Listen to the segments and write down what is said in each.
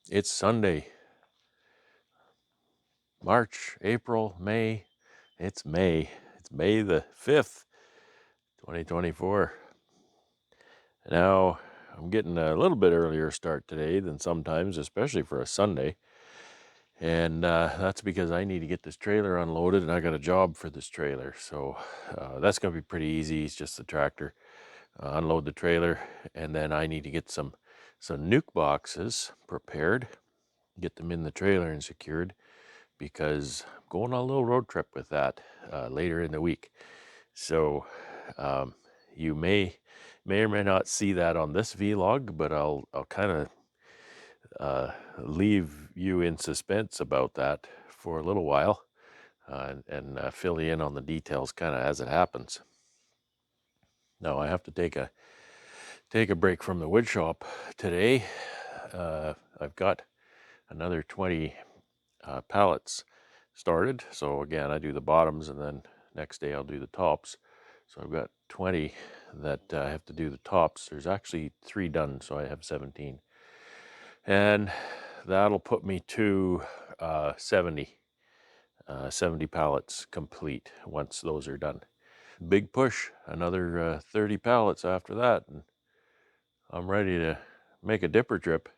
It's Sunday, March, April, May. It's May. It's May the 5th, 2024. Now, I'm getting a little bit earlier start today than sometimes, especially for a Sunday. And that's because I need to get this trailer unloaded, and I got a job for this trailer. So that's going to be pretty easy. It's just the tractor. Unload the trailer, and then I need to get some nuke boxes prepared, get them in the trailer and secured, because I'm going on a little road trip with that later in the week. So you may or may not see that on this vlog, but I'll kind of leave you in suspense about that for a little while, and fill you in on the details kind of as it happens. Now I have to take a break from the wood shop today. I've got another 20 pallets started. So again, I do the bottoms, and then next day I'll do the tops. So I've got 20 that I have to do the tops. There's actually 3 done, so I have 17. And that'll put me to 70 pallets complete once those are done. Big push, another 30 pallets after that, and I'm ready to make a dipper trip.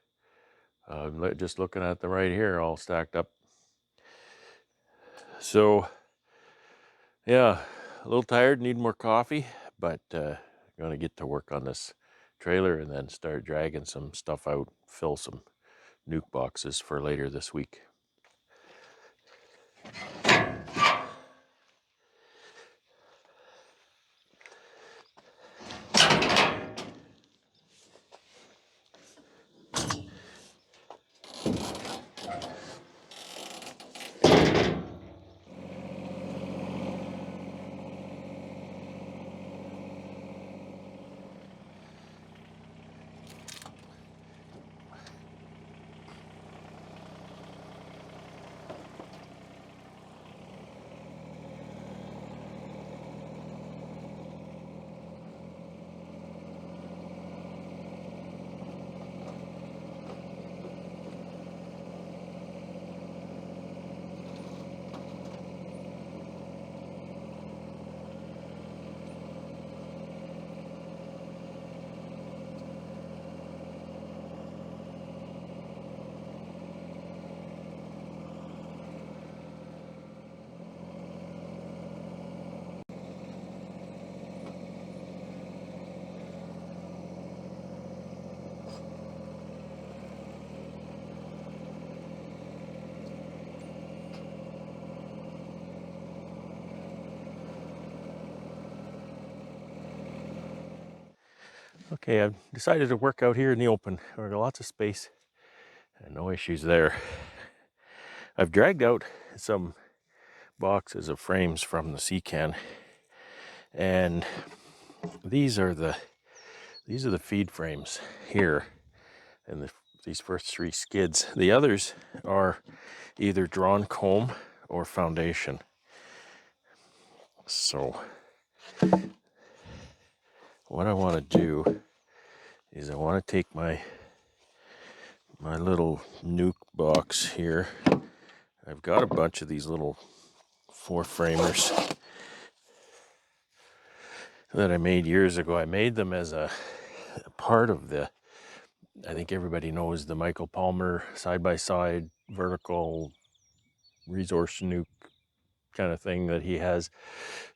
Just looking at them right here, all stacked up. So yeah, a little tired, need more coffee, but gonna get to work on this trailer and then start dragging some stuff out, fill some nuke boxes for later this week. Okay, I've decided to work out here in the open. We've got lots of space and no issues there. I've dragged out some boxes of frames from the sea can, and these are the feed frames here, and these first 3 skids. The others are either drawn comb or foundation. So what I want to do is I want to take my little nuke box here. I've got a bunch of these little 4 framers that I made years ago. I made them as a part of the, I think everybody knows, the Michael Palmer side-by-side vertical resource nuke kind of thing that he has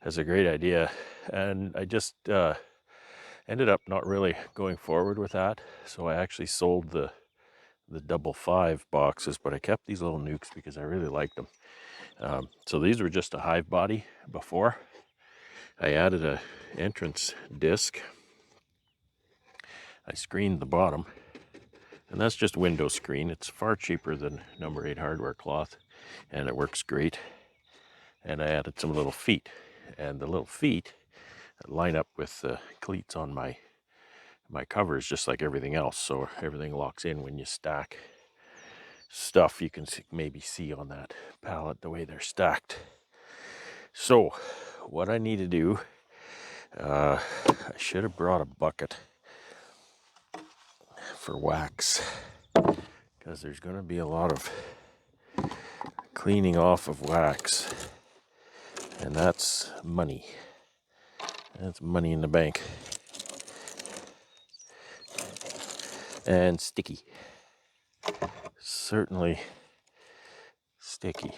a great idea. And I just ended up not really going forward with that. So I actually sold the double 5 boxes, but I kept these little nukes because I really liked them. So these were just a Hive body before. I added a entrance disc. I screened the bottom, and that's just window screen. It's far cheaper than number 8 hardware cloth, and it works great. And I added some little feet, and the little feet line up with the cleats on my covers, just like everything else, so everything locks in when you stack stuff. You can maybe see on that pallet the way they're stacked. So what I need to do, I should have brought a bucket for wax, because because there's going to be a lot of cleaning off of wax, and that's money. That's money in the bank. And sticky. Certainly sticky.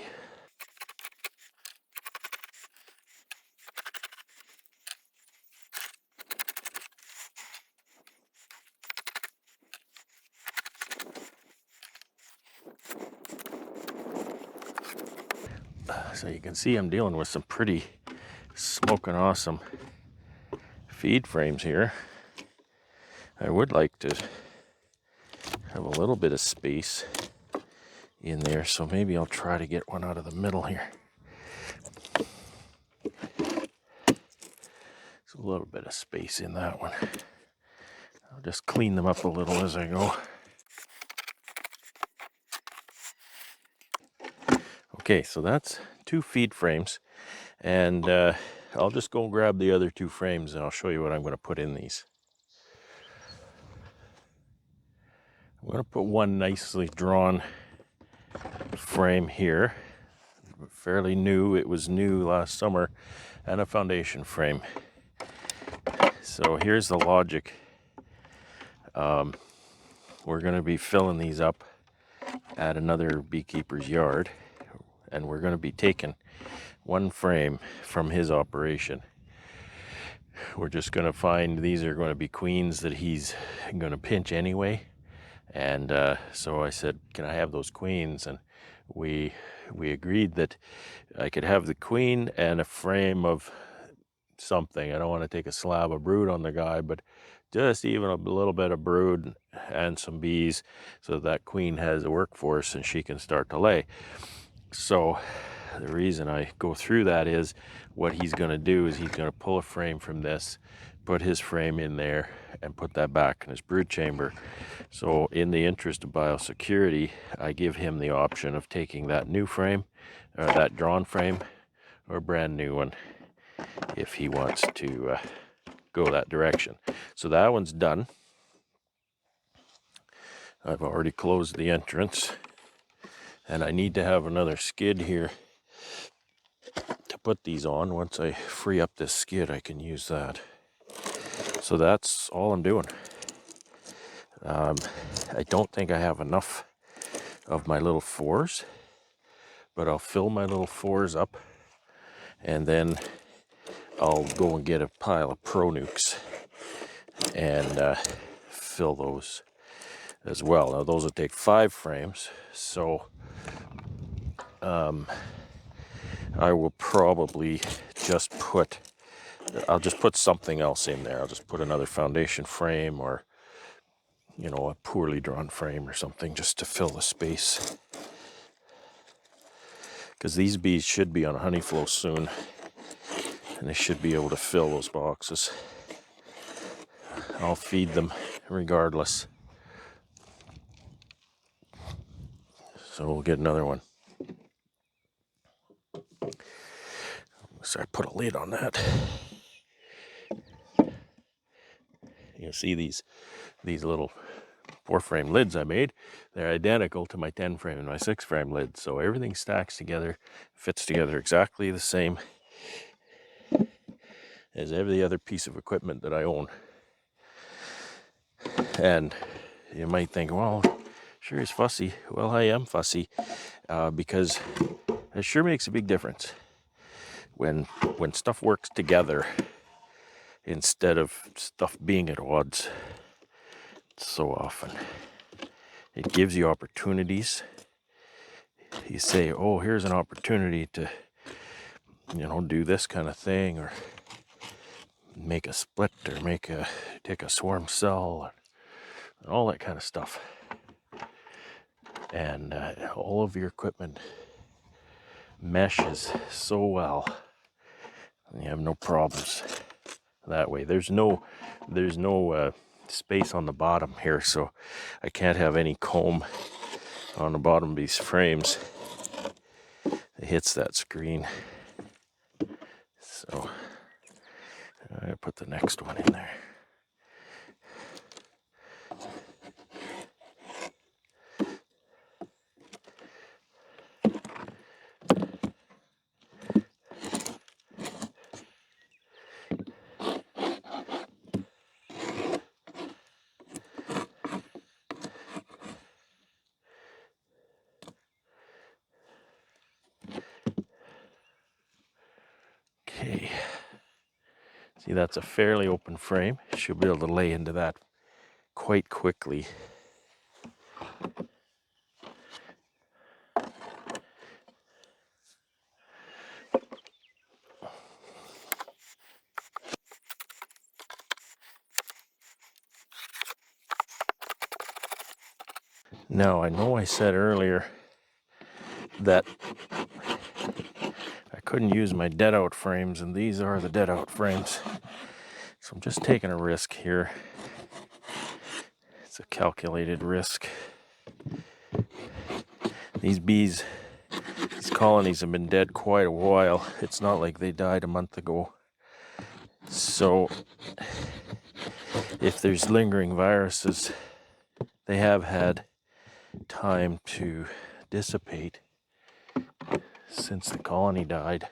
So you can see I'm dealing with some pretty smoking awesome feed frames here. I would like to have a little bit of space in there, so maybe I'll try to get one out of the middle here. There's a little bit of space in that one. I'll just clean them up a little as I go. Okay, so that's 2 feed frames, and I'll just go grab the other 2 frames and I'll show you what I'm going to put in these. I'm going to put one nicely drawn frame here, fairly new. It was new last summer, and a foundation frame. So here's the logic. We're going to be filling these up at another beekeeper's yard, and we're going to be taking one frame from his operation. We're just going to find these are going to be queens that he's going to pinch anyway, and so I said, can I have those queens? And we agreed that I could have the queen and a frame of something. I don't want to take a slab of brood on the guy, but just even a little bit of brood and some bees, so that queen has a workforce and she can start to lay. So the reason I go through that is what he's going to do is he's going to pull a frame from this, put his frame in there, and put that back in his brood chamber. So in the interest of biosecurity, I give him the option of taking that new frame, or that drawn frame, or a brand new one if he wants to go that direction. So that one's done. I've already closed the entrance, and I need to have another skid here to put these on. Once I free up this skid, I can use that. So that's all I'm doing. I don't think I have enough of my little 4s, but I'll fill my little 4s up, and then I'll go and get a pile of pro nukes and fill those as well. Now those will take 5 frames, so I will probably just I'll just put something else in there. I'll just put another foundation frame, or a poorly drawn frame or something, just to fill the space. Because these bees should be on a honey flow soon, and they should be able to fill those boxes. I'll feed them regardless. So we'll get another one. So I put a lid on that. You see these little 4-frame lids I made, they're identical to my 10-frame and my 6-frame lids. So everything stacks together, fits together exactly the same as every other piece of equipment that I own. And you might think, well, sure he's fussy. Well, I am fussy because it sure makes a big difference when stuff works together instead of stuff being at odds so often. It gives you opportunities. You say, oh, here's an opportunity to, do this kind of thing, or make a split, or take a swarm cell, and all that kind of stuff. And all of your equipment meshes so well, and you have no problems that way. There's no space on the bottom here, so I can't have any comb on the bottom of these frames. It hits that screen. So I put the next one in there. See, that's a fairly open frame. Should be able to lay into that quite quickly. Now, I know I said earlier that I couldn't use my dead out frames, and these are the dead out frames. So I'm just taking a risk here. It's a calculated risk. These bees, these colonies have been dead quite a while. It's not like they died a month ago. So if there's lingering viruses, they have had time to dissipate since the colony died.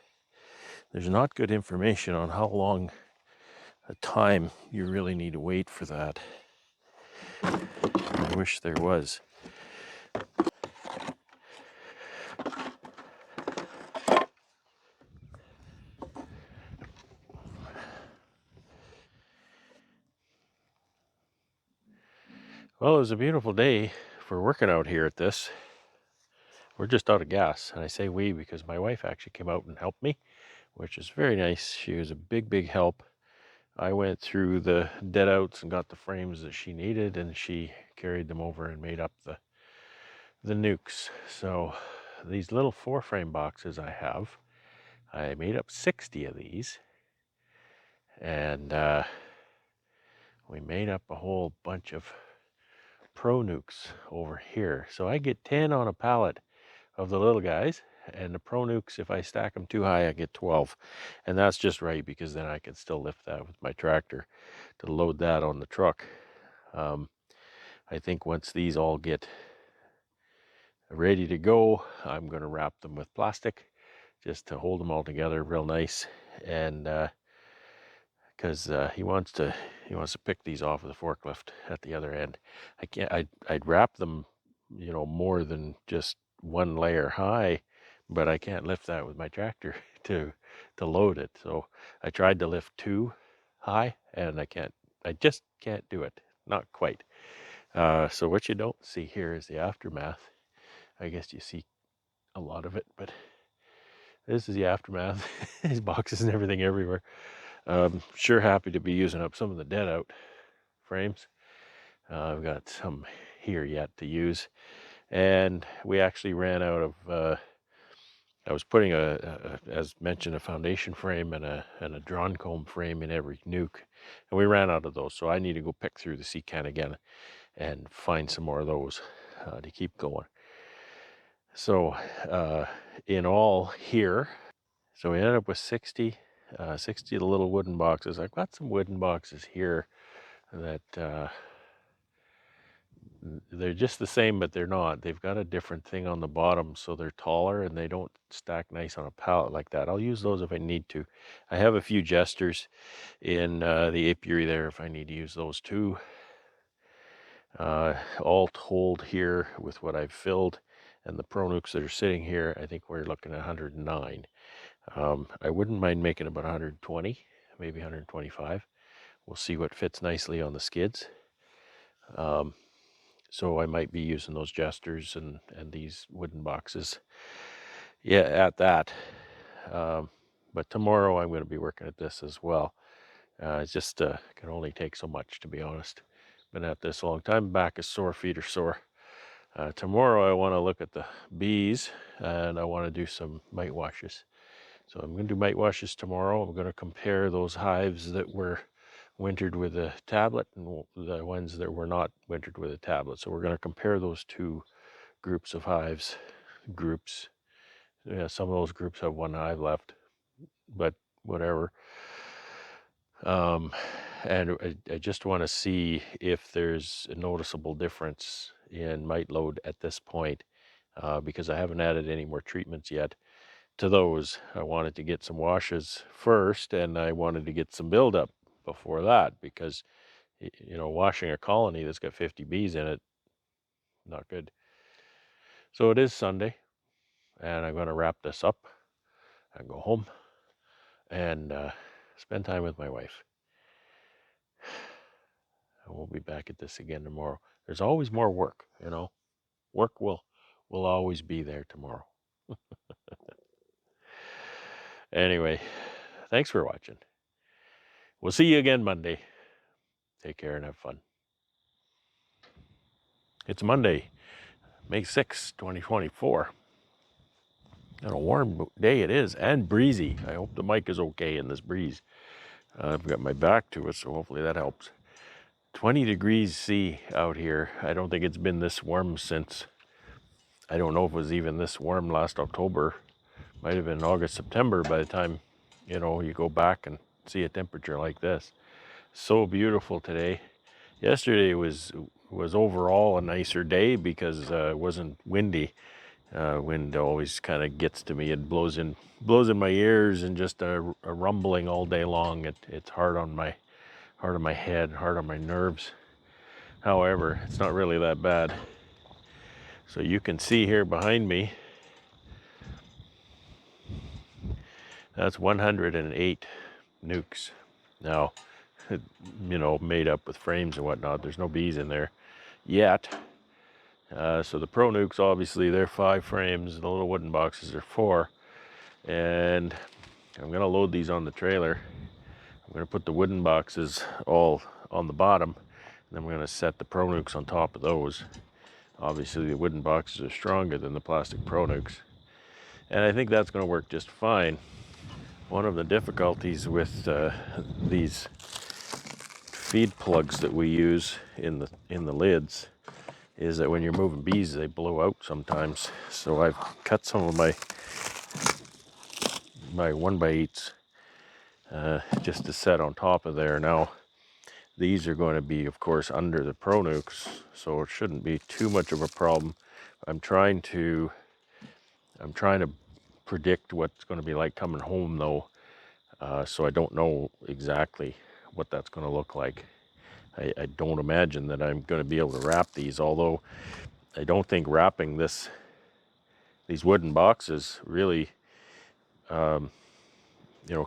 There's not good information on how long a time you really need to wait for that. I wish there was. Well, it was a beautiful day for working out here at this. We're just out of gas, and I say we because my wife actually came out and helped me, which is very nice. She was a big help. I went through the dead outs and got the frames that she needed, and she carried them over and made up the nukes. So these little 4-frame boxes I made up 60 of these, and we made up a whole bunch of pro nukes over here. So I get 10 on a pallet of the little guys, and the pro nukes, if I stack them too high, I get 12. And that's just right, because then I can still lift that with my tractor to load that on the truck. I think once these all get ready to go, I'm going to wrap them with plastic just to hold them all together real nice. And because he wants to pick these off of the forklift at the other end. I'd wrap them, more than just one layer high, but I can't lift that with my tractor to load it. So I tried to lift 2 high, and I just can't do it. Not quite. So what you don't see here is the aftermath. I guess you see a lot of it, but this is the aftermath. These boxes and everything everywhere. Sure happy to be using up some of the dead out frames. I've got some here yet to use, and we actually ran out of. I was putting as mentioned, a foundation frame and a drawn comb frame in every nuke, and we ran out of those. So I need to go pick through the sea can again and find some more of those to keep going. So in all here, so we ended up with 60 of the little wooden boxes. I've got some wooden boxes here that they're just the same, but they're not. They've got a different thing on the bottom, so they're taller and they don't stack nice on a pallet like that. I'll use those if I need to. I have a few jesters in the apiary there if I need to use those too. All told here, with what I've filled and the pro nukes that are sitting here, I think we're looking at 109. I wouldn't mind making about 120, maybe 125. We'll see what fits nicely on the skids. So I might be using those jesters and these wooden boxes. Yeah, at that. But tomorrow I'm going to be working at this as well. It's just can only take so much, to be honest. Been at this a long time. Back is sore, feet are sore. Tomorrow I want to look at the bees, and I want to do some mite washes. So I'm going to do mite washes tomorrow. I'm going to compare those hives that were wintered with a tablet and the ones that were not wintered with a tablet. So we're going to compare those two groups of hives. Yeah, some of those groups have 1 hive left, but whatever. And I just want to see if there's a noticeable difference in mite load at this point, because I haven't added any more treatments yet to those. I wanted to get some washes first, and I wanted to get some buildup before that, because washing a colony that's got 50 bees in it, not good. So it is Sunday, and I'm going to wrap this up and go home and spend time with my wife. And we'll be back at this again tomorrow. There's always more work, you know. Work will always be there tomorrow. Anyway, thanks for watching. We'll see you again Monday. Take care and have fun. It's Monday, May 6, 2024. And a warm day it is, and breezy. I hope the mic is okay in this breeze. I've got my back to it, so hopefully that helps. 20 degrees C out here. I don't think it's been this warm since, I don't know if it was even this warm last October. Might have been August, September by the time, you know, you go back and see a temperature like this. So beautiful today. Yesterday was overall a nicer day because it wasn't windy. Wind always kind of gets to me. It blows in my ears and just a rumbling all day long. It's hard on my head, hard on my nerves. However, it's not really that bad. So you can see here behind me, that's 108 nukes. Now, you know, made up with frames and whatnot. There's no bees in there yet. So the Pro Nukes, obviously, they're 5 frames. The little wooden boxes are 4. And I'm going to load these on the trailer. I'm going to put the wooden boxes all on the bottom. And then we're going to set the Pro Nukes on top of those. Obviously, the wooden boxes are stronger than the plastic Pro Nukes. And I think that's going to work just fine. One of the difficulties with these feed plugs that we use in the lids is that when you're moving bees, they blow out sometimes. So I've cut some of my 1x8s just to set on top of there. Now, these are going to be, of course, under the Pro Nukes, so it shouldn't be too much of a problem. I'm trying to predict what it's going to be like coming home, though, so I don't know exactly what that's going to look like. I don't imagine that I'm going to be able to wrap these, although I don't think wrapping these wooden boxes really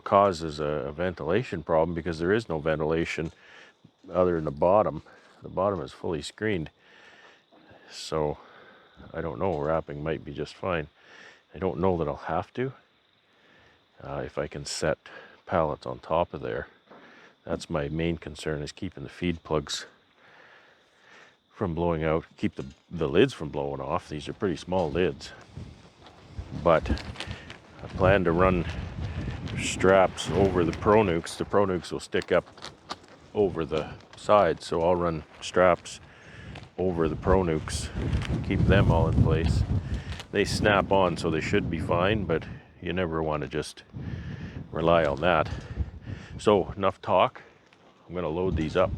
causes a ventilation problem, because there is no ventilation other than the bottom. The bottom is fully screened, so I don't know, wrapping might be just fine. I don't know that I'll have to. If I can set pallets on top of there. That's my main concern, is keeping the feed plugs from blowing out, keep the lids from blowing off. These are pretty small lids. But I plan to run straps over the Pro Nukes. The Pro Nukes will stick up over the side, so I'll run straps over the Pro Nukes, keep them all in place. They snap on, so they should be fine, but you never want to just rely on that. So enough talk. I'm going to load these up.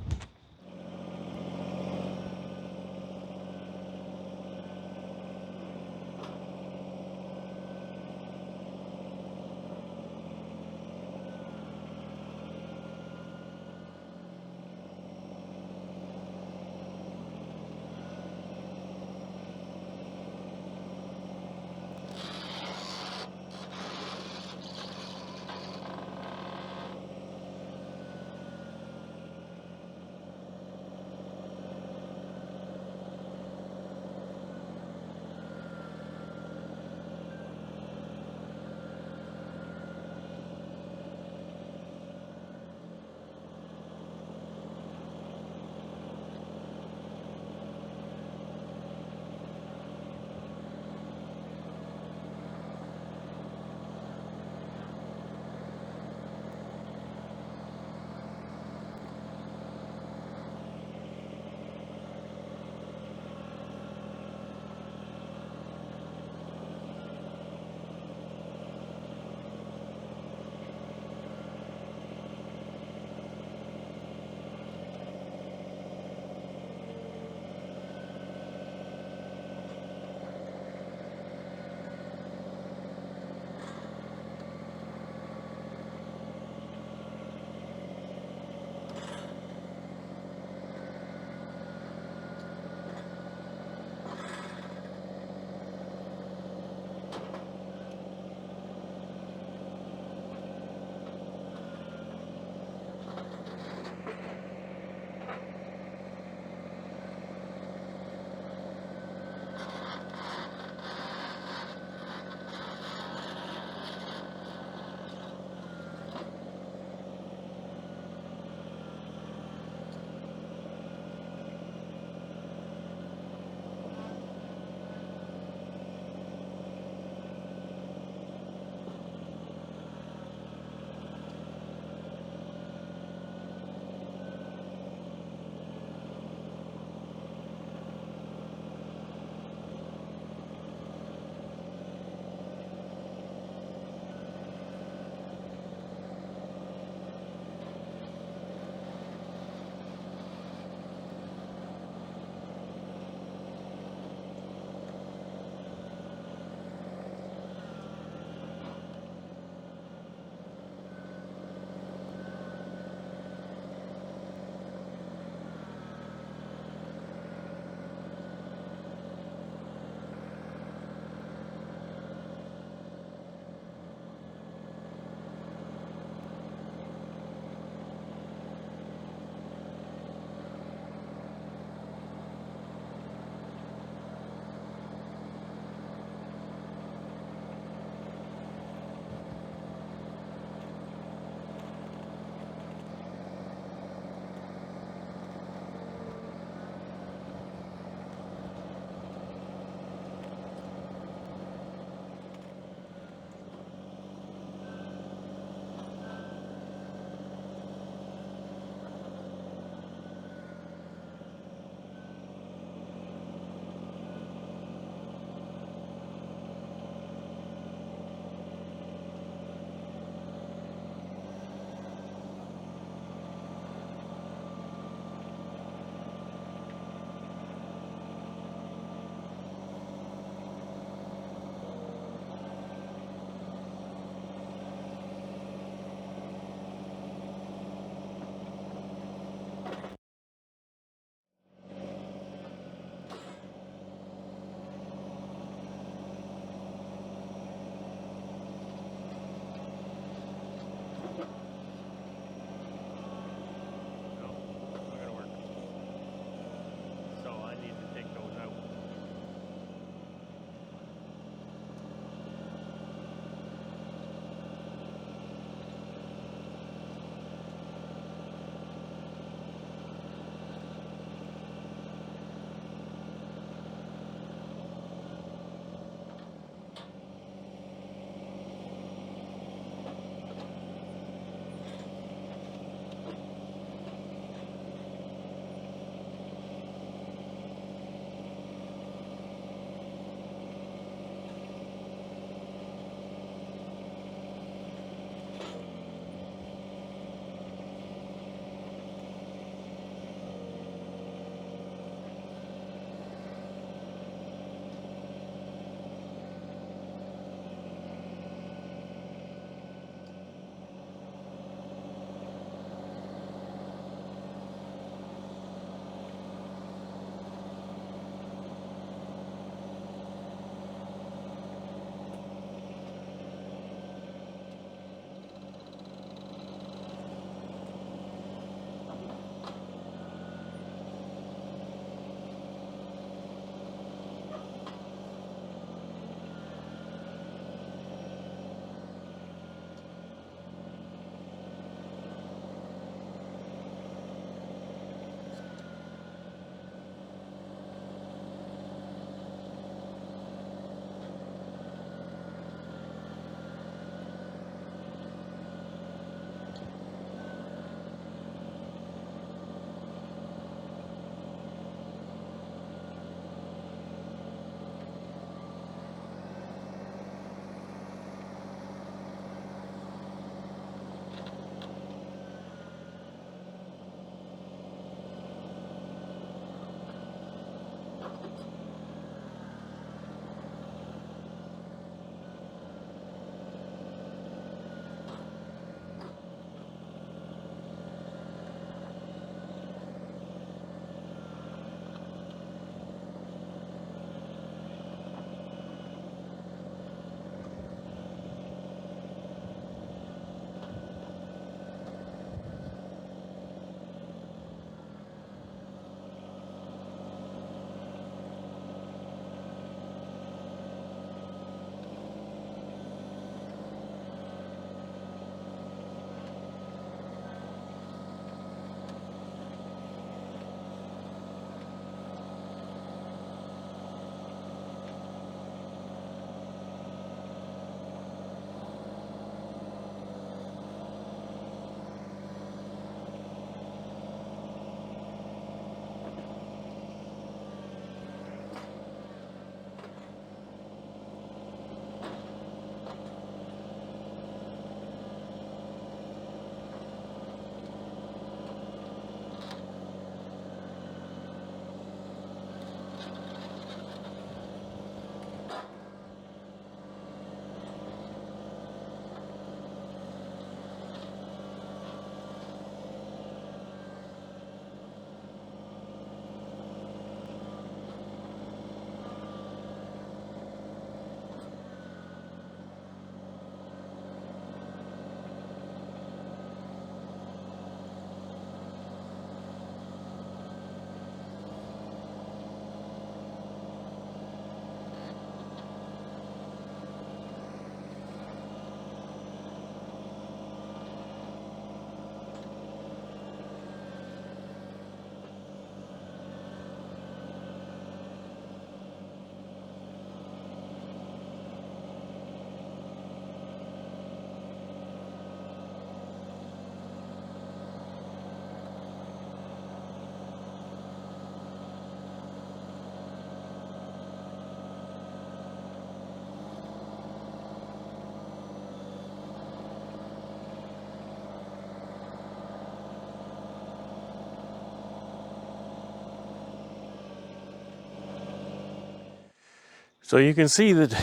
So you can see that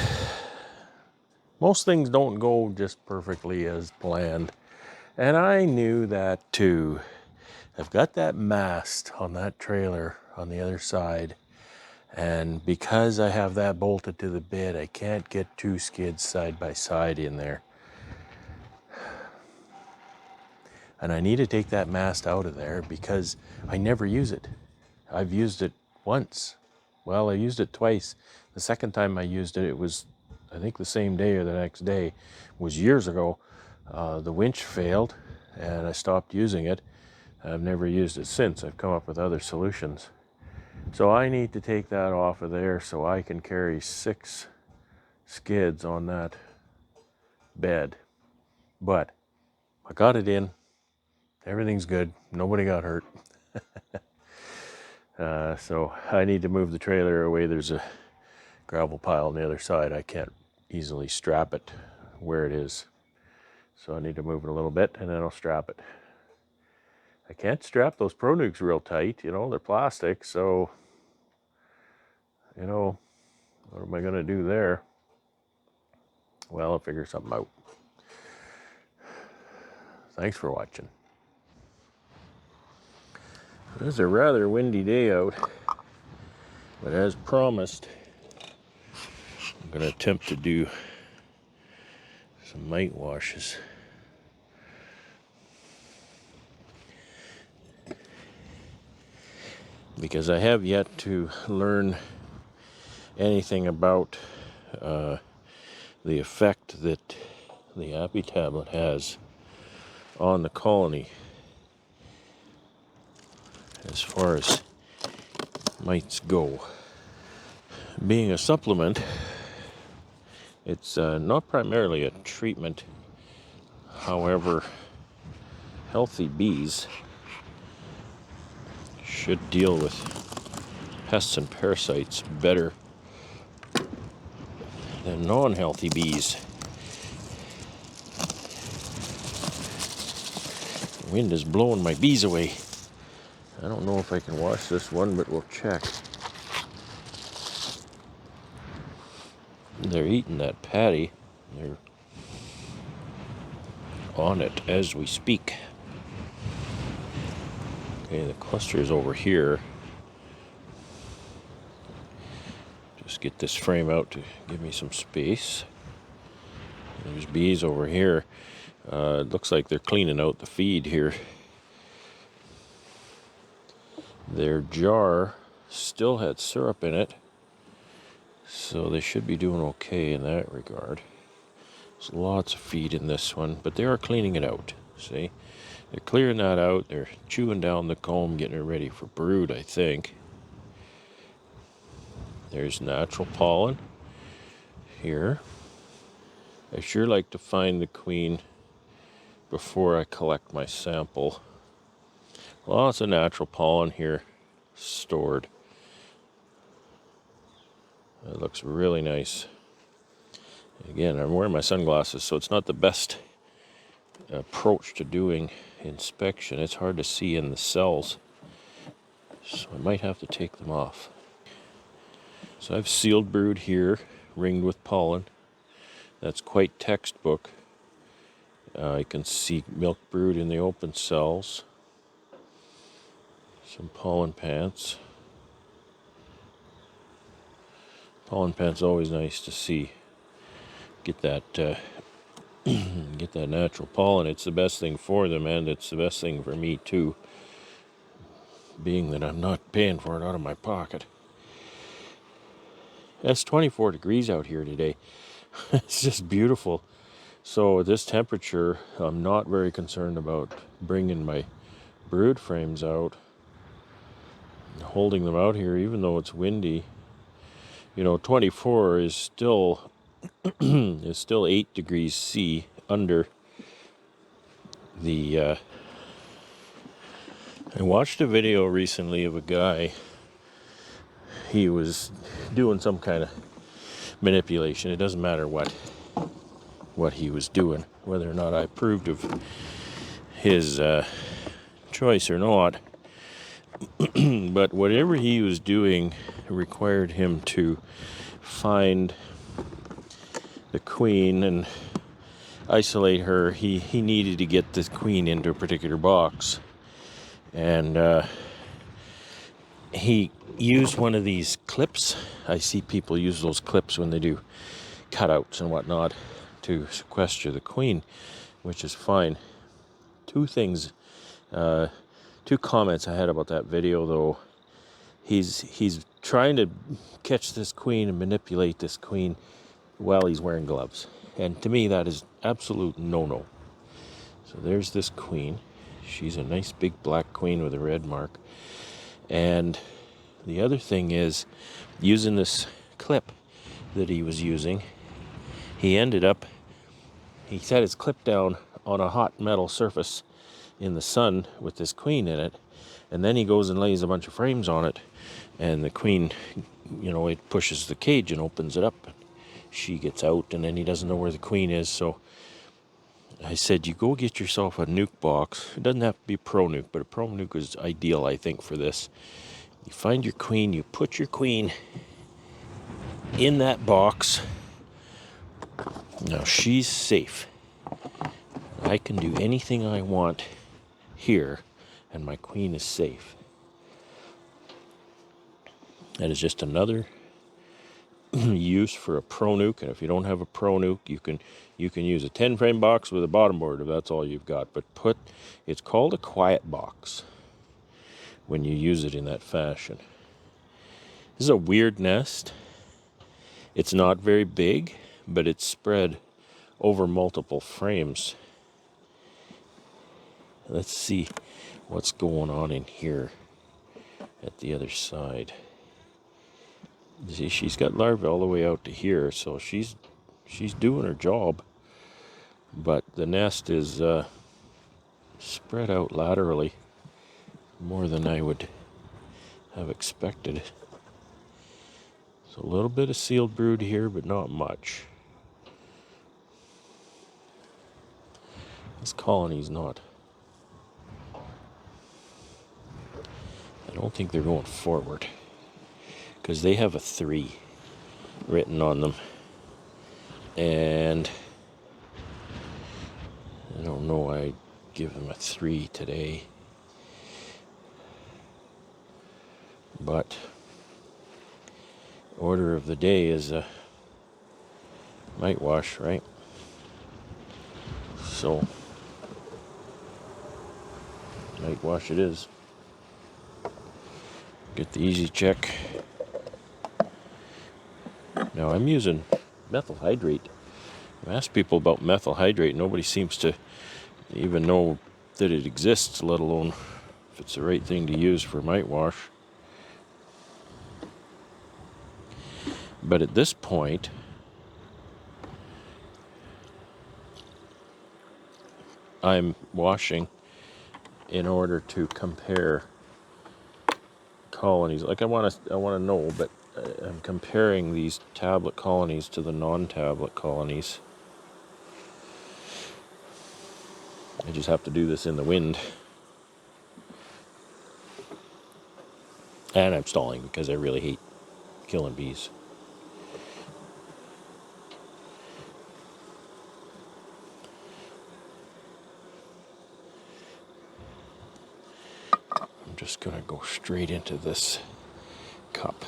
most things don't go just perfectly as planned. And I knew that too. I've got that mast on that trailer on the other side. And because I have that bolted to the bed, I can't get two skids side by side in there. And I need to take that mast out of there because I never use it. I've used it once. Well, I used it twice. The second time I used it, it was, I think, the same day or the next day. It was years ago. The winch failed and I stopped using it. I've never used it since. I've come up with other solutions. So I need to take that off of there so I can carry 6 skids on that bed. But I got it in. Everything's good. Nobody got hurt. So I need to move the trailer away. There's a gravel pile on the other side. I can't easily strap it where it is. So I need to move it a little bit and then I'll strap it. I can't strap those Pro Nukes real tight, you know, they're plastic. So, you know, what am I going to do there? Well, I'll figure something out. Thanks for watching. It's a rather windy day out, but as promised, I'm going to attempt to do some mite washes. Because I have yet to learn anything about the effect that the Appy tablet has on the colony as far as mites go. Being a supplement, it's not primarily a treatment. However, healthy bees should deal with pests and parasites better than non-healthy bees. The wind is blowing my bees away. I don't know if I can wash this one, but we'll check. They're eating that patty. They're on it as we speak. Okay, the cluster is over here. Just get this frame out to give me some space. There's bees over here. It looks like they're cleaning out the feed here. Their jar still had syrup in it, so they should be doing okay in that regard. There's lots of feed in this one, but they are cleaning it out. See? They're clearing that out. They're chewing down the comb, getting it ready for brood, I think. There's natural pollen here. I sure like to find the queen before I collect my sample. Lots of natural pollen here stored. It looks really nice. Again, I'm wearing my sunglasses, so it's not the best approach to doing inspection. It's hard to see in the cells, so I might have to take them off. So I've sealed brood here, ringed with pollen. That's quite textbook. You can see milk brood in the open cells. Some pollen pants. Pollen pants always nice to see. Get that get that natural pollen. It's the best thing for them, and it's the best thing for me too, being that I'm not paying for it out of my pocket. It's 24 degrees out here today. It's just beautiful. So at this temperature, I'm not very concerned about bringing my brood frames out, holding them out here, even though it's windy. You know, 24 is still is still 8 degrees C under the I watched a video recently of a guy. He was doing some kind of manipulation. It doesn't matter what he was doing, whether or not I approved of his choice or not. But whatever he was doing required him to find the queen and isolate her. He needed to get this queen into a particular box, and he used one of these clips. I see people use those clips when they do cutouts and whatnot to sequester the queen, which is fine. Two comments I had about that video, though. He's trying to catch this queen and manipulate this queen while he's wearing gloves, and to me that is absolute no-no. So there's this queen. She's a nice big black queen with a red mark. And the other thing is, using this clip that he was using, he set his clip down on a hot metal surface in the sun with this queen in it, and then he goes and lays a bunch of frames on it, and the queen, it pushes the cage and opens it up. She gets out, and then he doesn't know where the queen is. So I said, you go get yourself a nuke box. It doesn't have to be pro nuke, but a pro nuke is ideal, I think, for this. You find your queen, you put your queen in that box. Now she's safe. I can do anything I want here, and my queen is safe. That is just another use for a pro nuke. And if you don't have a pro nuke, you can use a 10-frame box with a bottom board if that's all you've got. But it's called a quiet box when you use it in that fashion. This is a weird nest. It's not very big, but it's spread over multiple frames. Let's see what's going on in here at the other side. See, she's got larvae all the way out to here, so she's doing her job. But the nest is spread out laterally more than I would have expected. So a little bit of sealed brood here, but not much. This colony's not. I don't think they're going forward, because they have a 3 written on them, and I don't know, I'd give them a 3 today, but order of the day is a mite wash, right? So mite wash it is. Get the easy check. Now I'm using methyl hydrate. I've asked people about methyl hydrate. Nobody seems to even know that it exists, let alone if it's the right thing to use for mite wash. But at this point, I'm washing in order to compare colonies. Like I want to know, but I'm comparing these tablet colonies to the non-tablet colonies. I just have to do this in the wind. And I'm stalling because I really hate killing bees. I'm just going to go straight into this cup.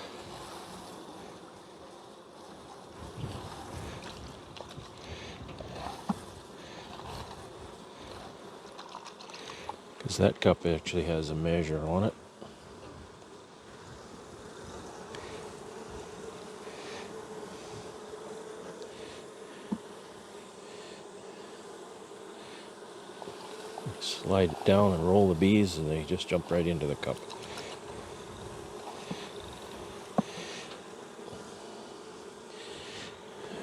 Because that cup actually has a measure on it. Slide it down and roll the bees, and they just jump right into the cup.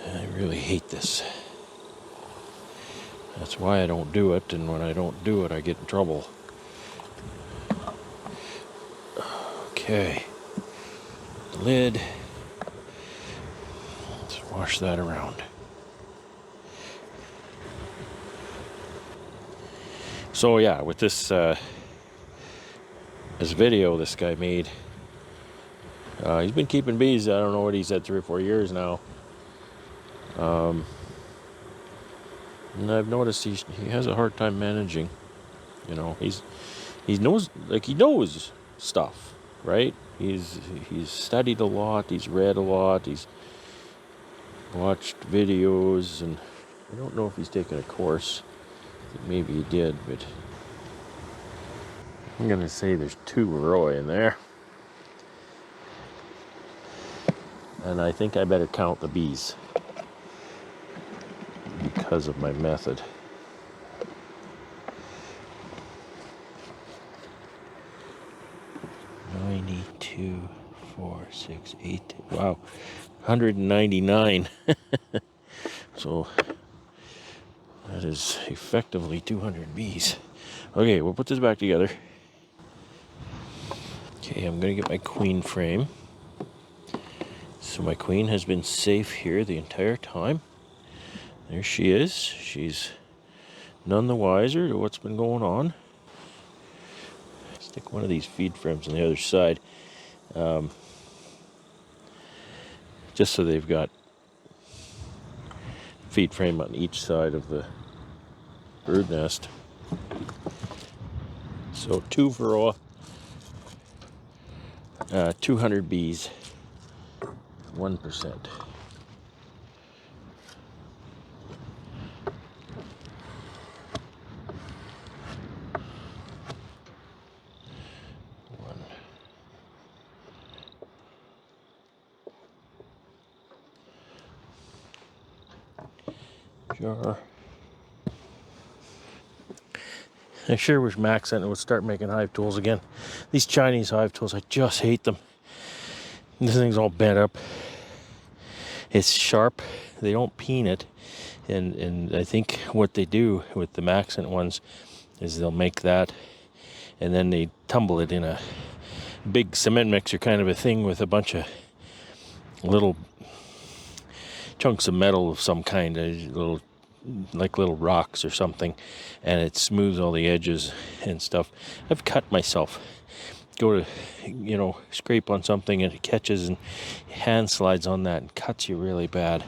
I really hate this. That's why I don't do it, and when I don't do it, I get in trouble. Okay. Lid. Let's wash that around. So yeah, with this video this guy made, He's been keeping bees, I don't know what he said, 3 or 4 years now. And I've noticed he has a hard time managing. You know, he knows stuff, right? He's studied a lot, he's read a lot, he's watched videos, and I don't know if he's taken a course. Maybe he did, but I'm gonna say there's 2 Roy in there. And I think I better count the bees because of my method. 92, 4, 6, 8. Wow, 199. So that is effectively 200 bees. Okay, we'll put this back together. Okay, I'm gonna get my queen frame. So my queen has been safe here the entire time. There she is. She's none the wiser to what's been going on. Stick one of these feed frames on the other side, just so they've got feed frame on each side of the brood nest. So 2 varroa, 200 bees, 1%. Jar. I sure wish Max would start making hive tools again. These Chinese hive tools, I just hate them. This thing's all bent up. It's sharp. They don't peen it. And I think what they do with the Maxent ones is they'll make that and then they tumble it in a big cement mixer kind of a thing with a bunch of little chunks of metal of some kind, little rocks or something, and it smooths all the edges and stuff. I've cut myself. Go to, scrape on something and it catches and hand slides on that and cuts you really bad.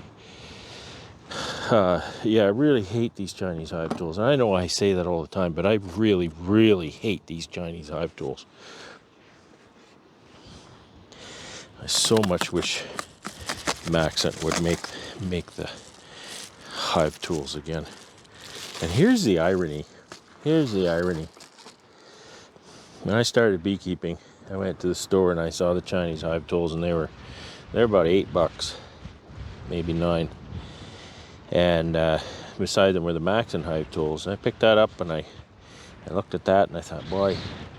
Yeah, I really hate these Chinese hive tools. And I know I say that all the time, but I really, really hate these Chinese hive tools. I so much wish Maxent would make the hive tools again. And here's the irony. When I started beekeeping, I went to the store and I saw the Chinese hive tools, and they're about $8, maybe 9. And beside them were the Maxent hive tools. And I picked that up and I looked at that and I thought, boy,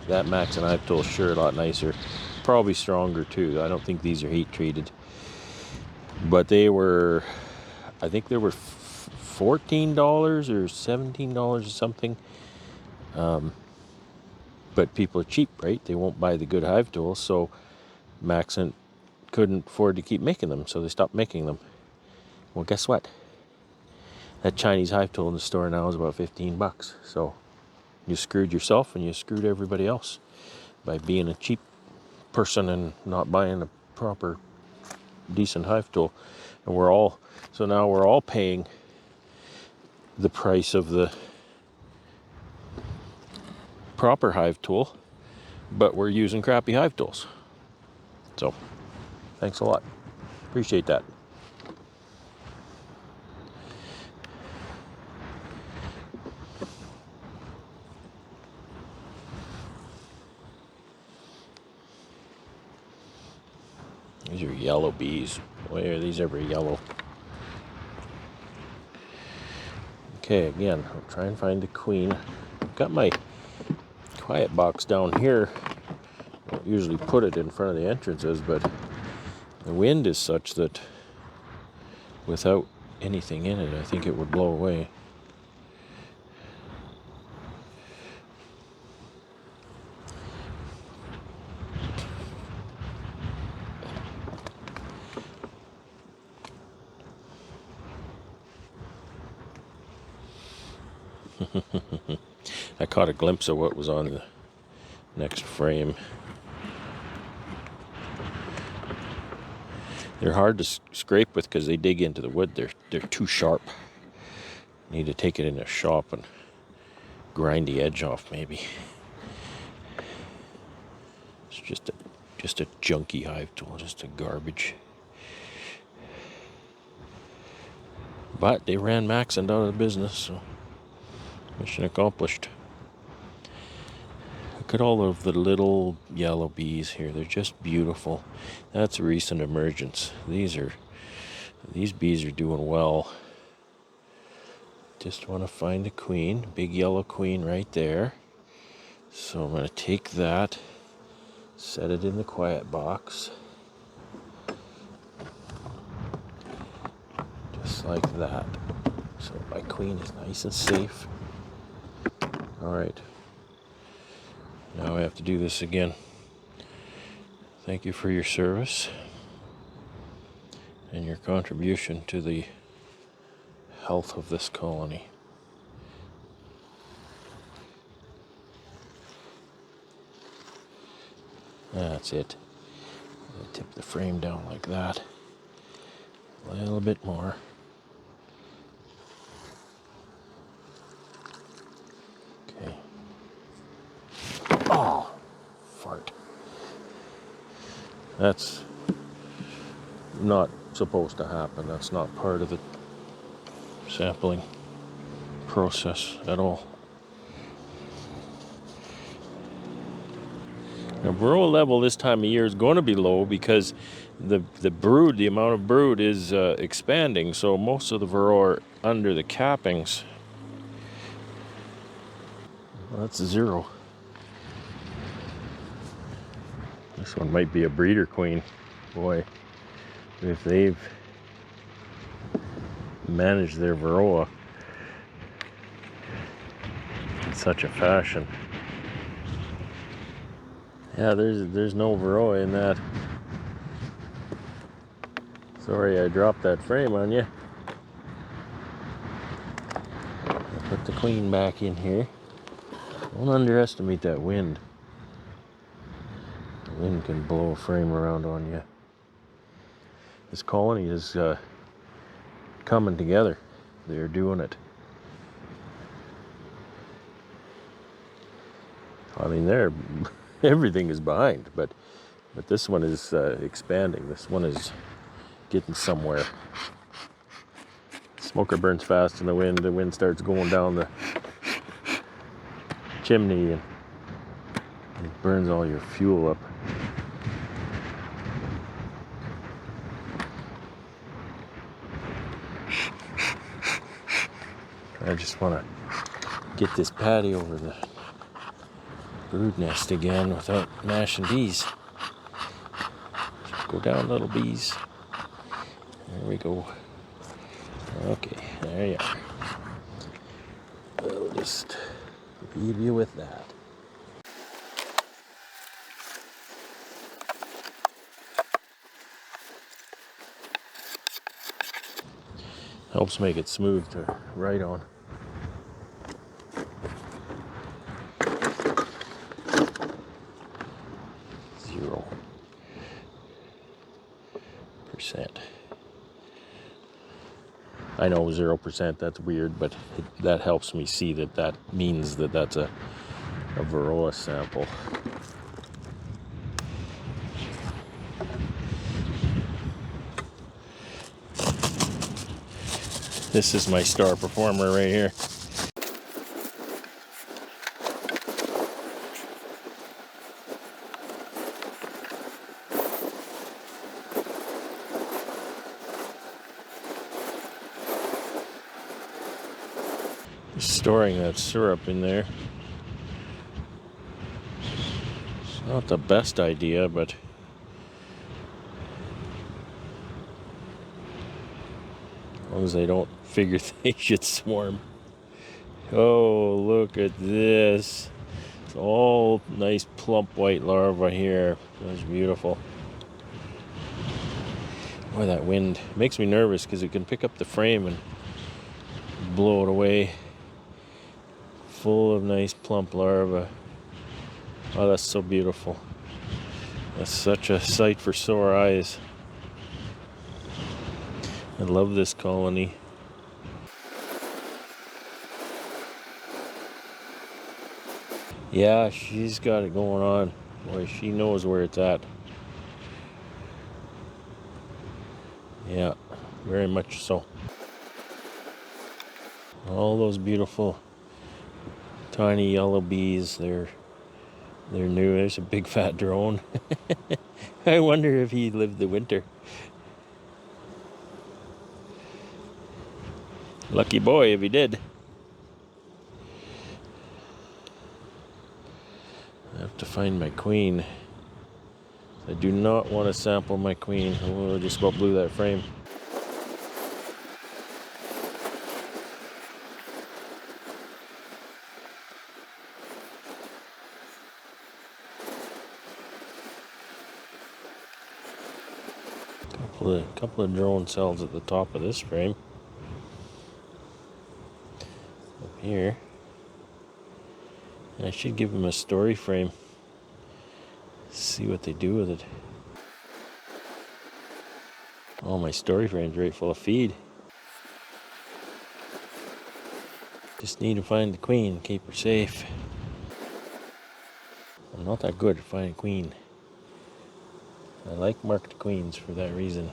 that Maxent hive tool is sure a lot nicer. Probably stronger too. I don't think these are heat treated. But I think they were $14 or $17 or something. But people are cheap, right? They won't buy the good hive tools, so Maxent couldn't afford to keep making them, so they stopped making them. Well, guess what? That Chinese hive tool in the store now is about $15. So you screwed yourself and you screwed everybody else by being a cheap person and not buying a proper, decent hive tool. And now we're all paying the price of the proper hive tool, but we're using crappy hive tools. So thanks a lot. Appreciate that. These are yellow bees. Boy, are these ever yellow. Okay, again, I'll try and find the queen. I've got my quiet box down here. I don't usually put it in front of the entrances, but the wind is such that without anything in it, I think it would blow away. I caught a glimpse of what was on the next frame. They're hard to scrape with because they dig into the wood. They're too sharp. Need to take it in a shop and grind the edge off, maybe. It's just a junky hive tool, just a garbage. But they ran Maxent out of the business, so mission accomplished. Look at all of the little yellow bees here. They're just beautiful. That's a recent emergence. These bees are doing well. Just want to find the queen, big yellow queen right there. So I'm going to take that, set it in the quiet box. Just like that. So my queen is nice and safe. All right. Now I have to do this again. Thank you for your service and your contribution to the health of this colony. That's it. Tip the frame down like that. A little bit more. Okay. Oh, fart. That's not supposed to happen. That's not part of the sampling process at all. Now, varroa level this time of year is going to be low because the amount of brood is expanding. So most of the varroa are under the cappings. Well, that's 0. This one might be a breeder queen. Boy, if they've managed their varroa in such a fashion. Yeah, there's no varroa in that. Sorry I dropped that frame on you. I'll put the queen back in here. Don't underestimate that wind. The wind can blow a frame around on you. This colony is coming together. They're doing it. I mean, everything is behind, but this one is expanding. This one is getting somewhere. Smoker burns fast in the wind. The wind starts going down the chimney and it burns all your fuel up. I just want to get this patty over the brood nest again without mashing bees. Go down, little bees. There we go. Okay, there you are. We'll just leave you with that. Helps make it smooth to write on. I know 0%, that's weird, but that helps me see that means that's a varroa sample. This is my star performer right here. Storing that syrup in there. It's not the best idea, but as long as they don't figure they should swarm. Oh, look at this. It's all nice plump white larvae here. That's beautiful. Boy, that wind makes me nervous because it can pick up the frame and blow it away. Full of nice plump larvae. Oh, that's so beautiful. That's such a sight for sore eyes. I love this colony. Yeah, she's got it going on. Boy, she knows where it's at. Yeah, very much so. All those beautiful tiny yellow bees, they're new. There's a big fat drone. I wonder if he lived the winter. Lucky boy if he did. I have to find my queen. I do not want to sample my queen. Oh, I just about blew that frame. Couple of drone cells at the top of this frame. Up here. I should give them a story frame. See what they do with it. Oh, my story frame's right full of feed. Just need to find the queen, keep her safe. I'm not that good at finding queen. I like marked queens for that reason.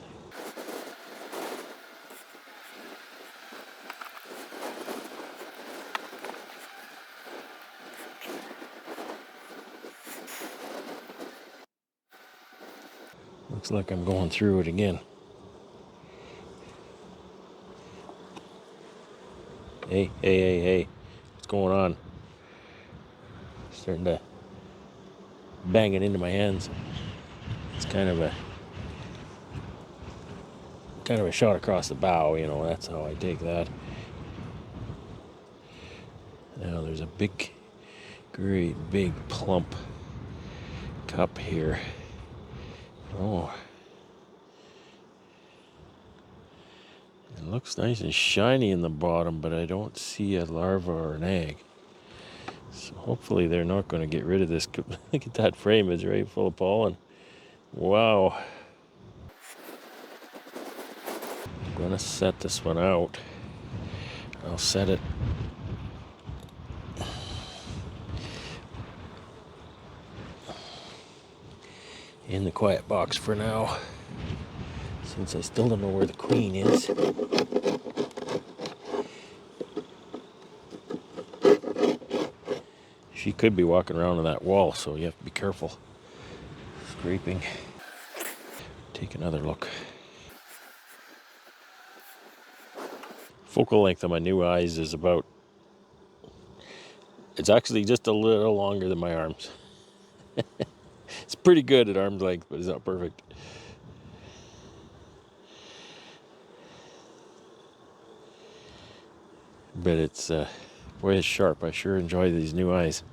Looks like I'm going through it again. Hey. What's going on? Starting to bang it into my hands. It's kind of a shot across the bow, you know, that's how I take that. Now there's a great big plump cup here. Oh. It looks nice and shiny in the bottom, but I don't see a larva or an egg. So hopefully they're not going to get rid of this. Look at that frame, it's right full of pollen. Wow. I'm going to set this one out. I'll set it in the quiet box for now, since I still don't know where the queen is. She could be walking around on that wall, so you have to be careful. Scraping. Take another look. Focal length of my new eyes is about, it's actually just a little longer than my arms. It's pretty good at arm's length, but it's not perfect. But it's, boy, it's sharp. I sure enjoy these new eyes.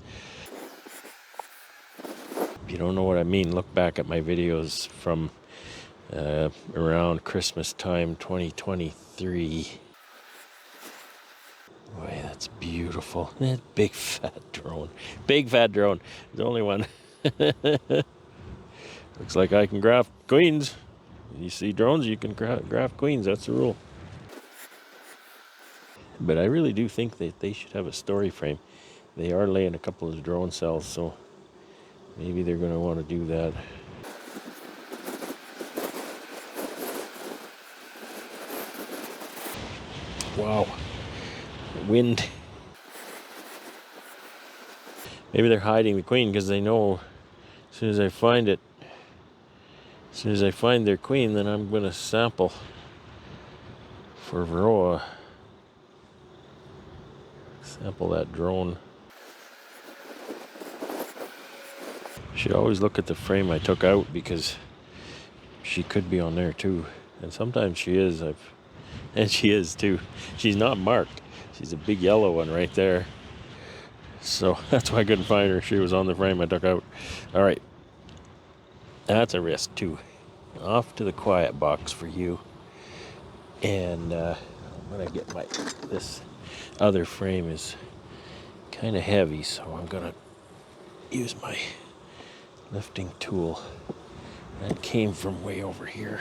If you don't know what I mean, look back at my videos from around Christmas time 2023. Boy, that's beautiful. That big fat drone. Big fat drone. The only one. Looks like I can graft queens. You see drones, you can graft queens. That's the rule. But I really do think that they should have a story frame. They are laying a couple of drone cells, so maybe they're going to want to do that. Wow. Wind. Maybe they're hiding the queen because they know as soon as I find it, as soon as I find their queen, then I'm going to sample for varroa. Sample that drone. Should always look at the frame I took out because she could be on there too. And sometimes she is. And she is too. She's not marked. She's a big yellow one right there. So that's why I couldn't find her. She was on the frame I took out. All right. That's a risk too. Off to the quiet box for you. And I'm going to get this other frame is kind of heavy, so I'm going to use my lifting tool. That came from way over here.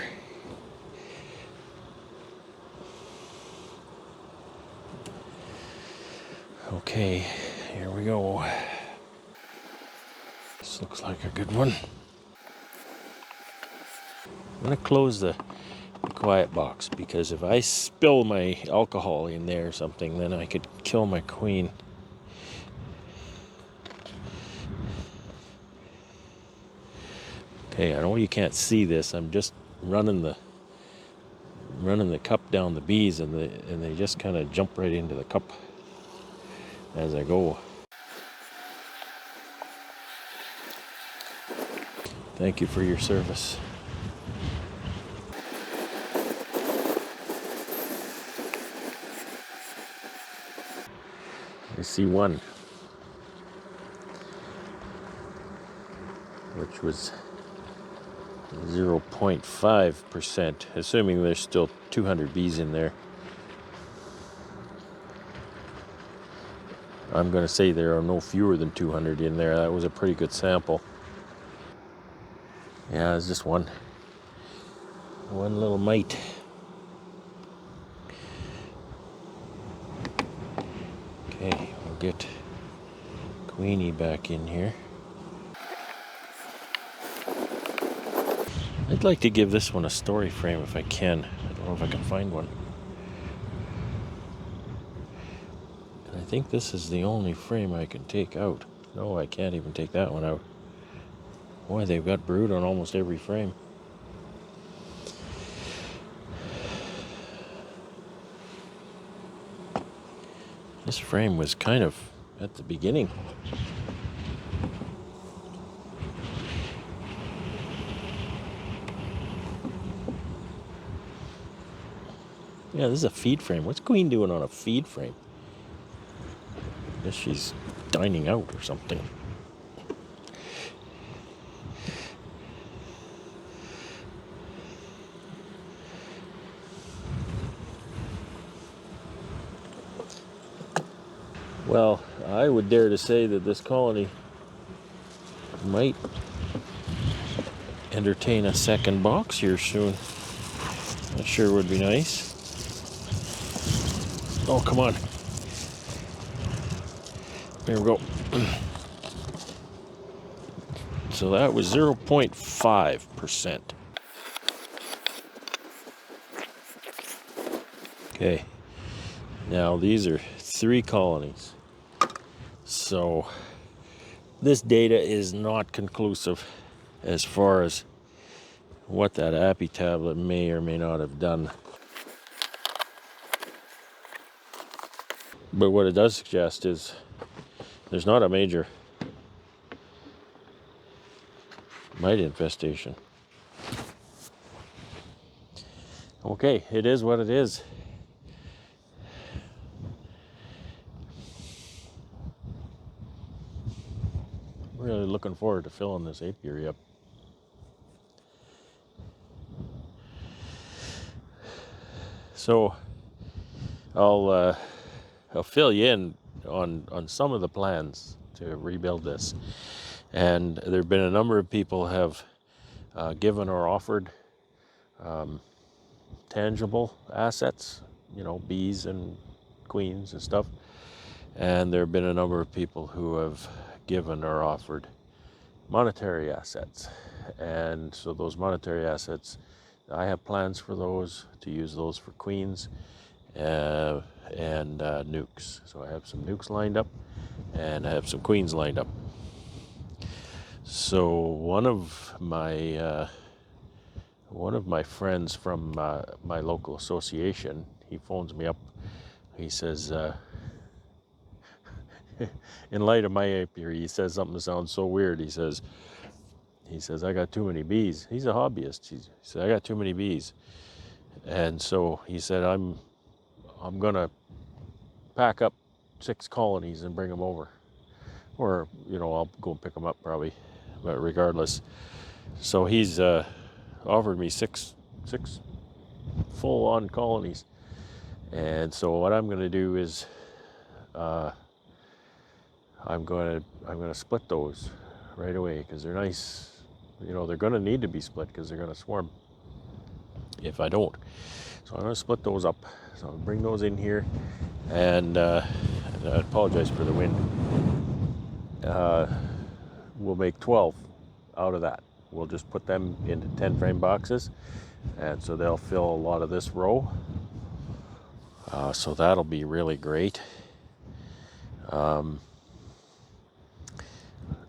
Okay, here we go. This looks like a good one. I'm gonna close the quiet box because if I spill my alcohol in there or something, then I could kill my queen. Okay, I know you can't see this. I'm just running the cup down the bees, and they just kind of jump right into the cup as I go. Thank you for your service. I see one, which was 0.5%, assuming there's still 200 bees in there. I'm going to say there are no fewer than 200 in there. That was a pretty good sample. Yeah, it's just one little mite. Okay, we'll get Queenie back in here. I'd like to give this one a story frame if I can. I don't know if I can find one. And I think this is the only frame I can take out. No, I can't even take that one out. Boy, they've got brood on almost every frame. This frame was kind of at the beginning. Yeah, this is a feed frame. What's Queen doing on a feed frame? I guess she's dining out or something. Well, I would dare to say that this colony might entertain a second box here soon. That sure would be nice. Oh, come on. There we go. So that was 0.5%. Okay. Now these are 3 colonies. So this data is not conclusive as far as what that Appy tablet may or may not have done. But what it does suggest is there's not a major mite infestation. Okay, it is what it is. Really looking forward to filling this apiary up. So I'll fill you in on some of the plans to rebuild this. And there have been a number of people have given or offered tangible assets, bees and queens and stuff. And there have been a number of people who have given or offered monetary assets. And so those monetary assets, I have plans for those, to use those for queens and nukes. So I have some nukes lined up and I have some queens lined up. So one of my friends from my local association, he phones me up. He says, in light of my apiary, he says something that sounds so weird. He says, I got too many bees. He's a hobbyist. He said, I got too many bees. And so he said, I'm gonna pack up 6 colonies and bring them over. Or, I'll go and pick them up probably, but regardless. So he's offered me six full-on colonies. And so what I'm gonna do is I'm going to split those right away because they're nice. They're going to need to be split because they're going to swarm if I don't. So I'm going to split those up. So I'll bring those in here, and I apologize for the wind. We'll make 12 out of that. We'll just put them into 10 frame boxes, and so they'll fill a lot of this row. So that'll be really great.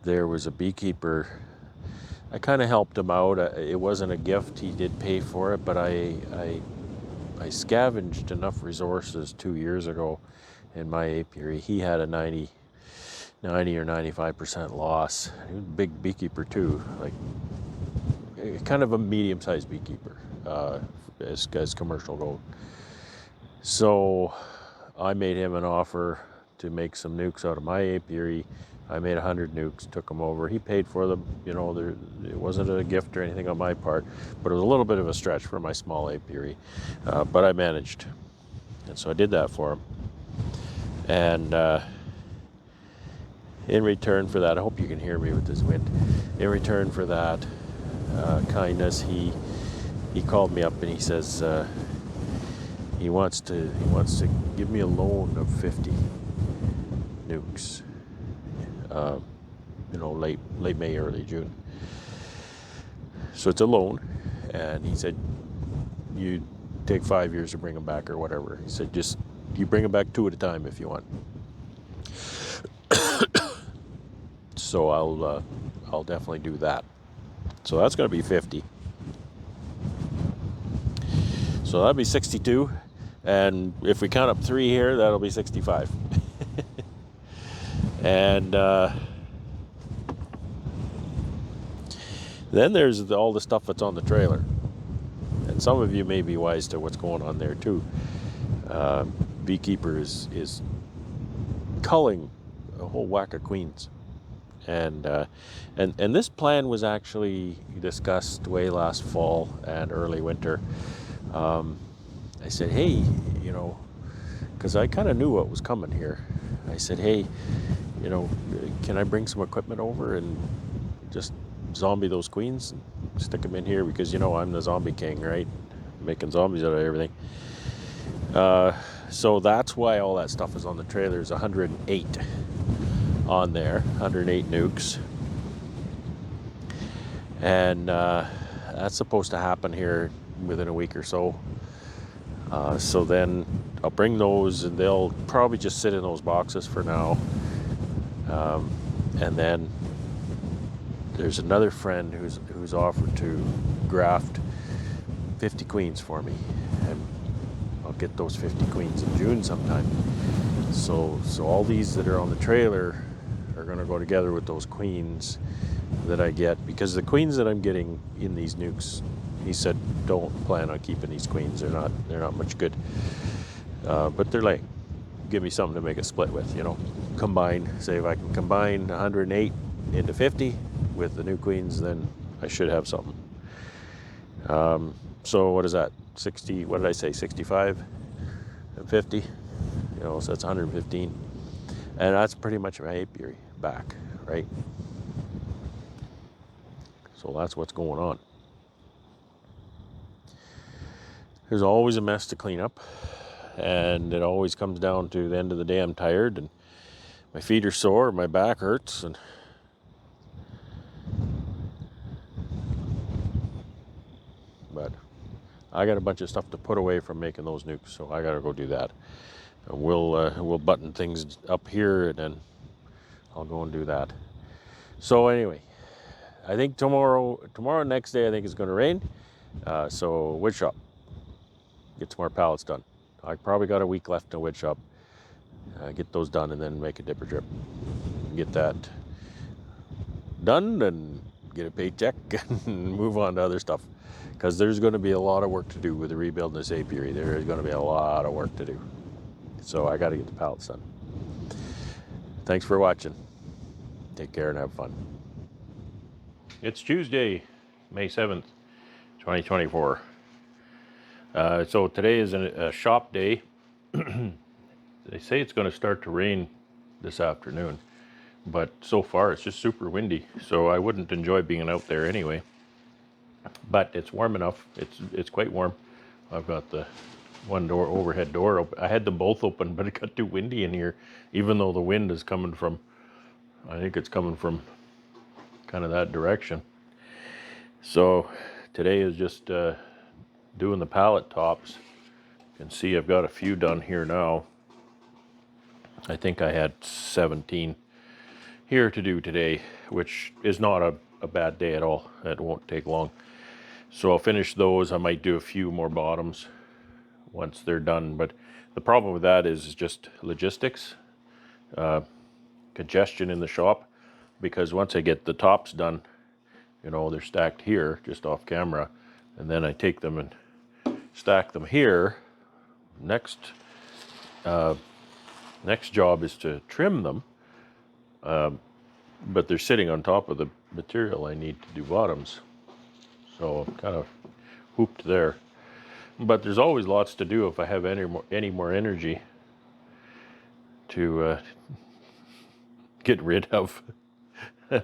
There was a beekeeper, I kind of helped him out. It wasn't a gift, he did pay for it, but I scavenged enough resources 2 years ago in my apiary. He had a 90 or 95% loss. He was a big beekeeper too, like kind of a medium-sized beekeeper as commercial goes. So I made him an offer to make some nukes out of my apiary. I made 100 nukes, took them over. He paid for them. You know, it wasn't a gift or anything on my part, but it was a little bit of a stretch for my small apiary. But I managed. And so I did that for him. And in return for that, I hope you can hear me with this wind. In return for that kindness, he called me up and he says he wants to give me a loan of 50 nukes. You know, late May, early June. So it's a loan, and he said, you take 5 years to bring them back or whatever. He said, just you bring them back 2 at a time if you want. So I'll definitely do that. So that's going to be 50. So that'll be 62, and if we count up 3 here, that'll be 65. And then there's all the stuff that's on the trailer. And some of you may be wise to what's going on there too. Beekeeper is culling a whole whack of queens. And this plan was actually discussed way last fall and early winter. I said, hey, you know, because I kind of knew what was coming here. I said, hey, you know, can I bring some equipment over and just zombie those queens and stick them in here, because you know I'm the zombie king, right? Making zombies out of everything. So that's why all that stuff is on the trailer. There's 108 on there, 108 nukes, and that's supposed to happen here within a week or so. So then I'll bring those, and they'll probably just sit in those boxes for now. And then there's another friend who's offered to graft 50 queens for me, and I'll get those 50 queens in June sometime. So all these that are on the trailer are going to go together with those queens that I get, because the queens that I'm getting in these nukes, he said, don't plan on keeping these queens. They're not much good. But they're like, give me something to make a split with, you know. Combine, say if I can combine 108 into 50 with the new queens, then I should have something. So what is that? 60, what did I say? 65 and 50? You know, so that's 115. And that's pretty much my apiary back, right? So that's what's going on. There's always a mess to clean up, and it always comes down to the end of the day I'm tired and my feet are sore, my back hurts, and but I got a bunch of stuff to put away from making those nukes, so I gotta go do that. And we'll button things up here, and then I'll go and do that. So anyway, I think tomorrow next day I think it's going to rain. So wood shop, get some more pallets done. I probably got a week left in wood shop. Get those done and then make a dipper drip. Get that done and get a paycheck and move on to other stuff. Because there's going to be a lot of work to do with the rebuilding this apiary. There is going to be a lot of work to do. So I got to get the pallets done. Thanks for watching. Take care and have fun. It's Tuesday, May 7th, 2024. So today is a shop day. They say it's going to start to rain this afternoon, but so far it's just super windy, so I wouldn't enjoy being out there anyway. But it's warm enough. It's quite warm. I've got the one door, overhead door open. I had them both open, but it got too windy in here, even though the wind is coming from, I think it's coming from kind of that direction. So today is just doing the pallet tops. You can see I've got a few done here now. I think I had 17 here to do today, which is not a bad day at all. It won't take long. So I'll finish those. I might do a few more bottoms once they're done. But the problem with that is just logistics, congestion in the shop, because once I get the tops done, you know, they're stacked here just off camera, and then I take them and stack them here. Next job is to trim them, but they're sitting on top of the material I need to do bottoms. So I'm kind of hooped there. But there's always lots to do if I have any more energy to get rid of.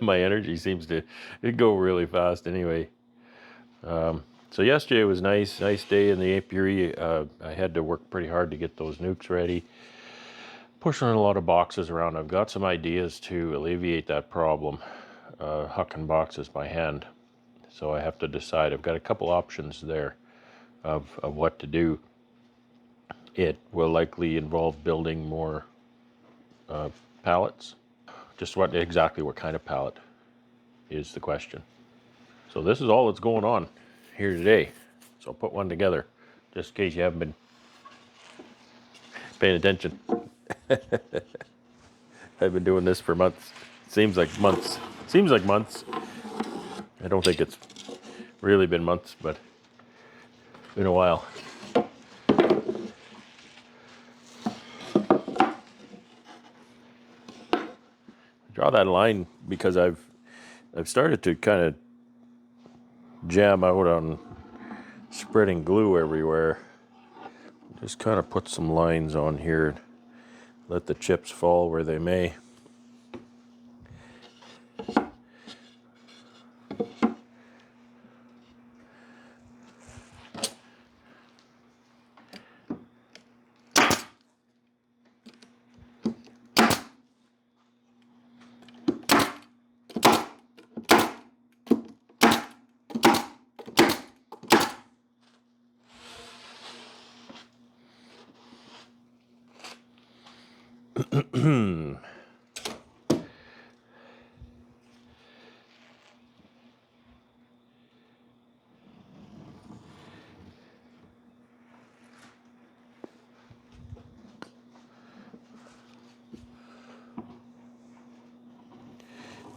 My energy seems to go really fast anyway. So yesterday was nice day in the apiary. I had to work pretty hard to get those nukes ready. Pushing a lot of boxes around. I've got some ideas to alleviate that problem, hucking boxes by hand. So I have to decide. I've got a couple options there of what to do. It will likely involve building more pallets. Just exactly what kind of pallet is the question. So this is all that's going on here today. So I'll put one together, just in case you haven't been paying attention. I've been doing this for months. Seems like months. I don't think it's really been months, but been a while. Draw that line because I've started to kind of jam out on spreading glue everywhere. Just kind of put some lines on here and let the chips fall where they may.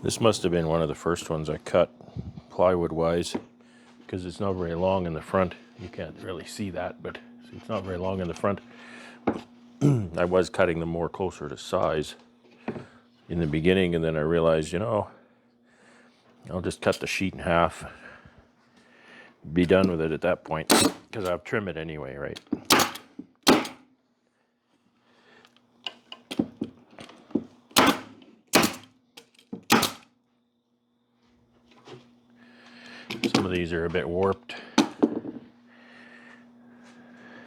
This must have been one of the first ones I cut, plywood wise, because it's not very long in the front. You can't really see that, but it's not very long in the front. I was cutting them more closer to size in the beginning, and then I realized, you know, I'll just cut the sheet in half, be done with it at that point, because I'll trim it anyway, right? Some of these are a bit warped,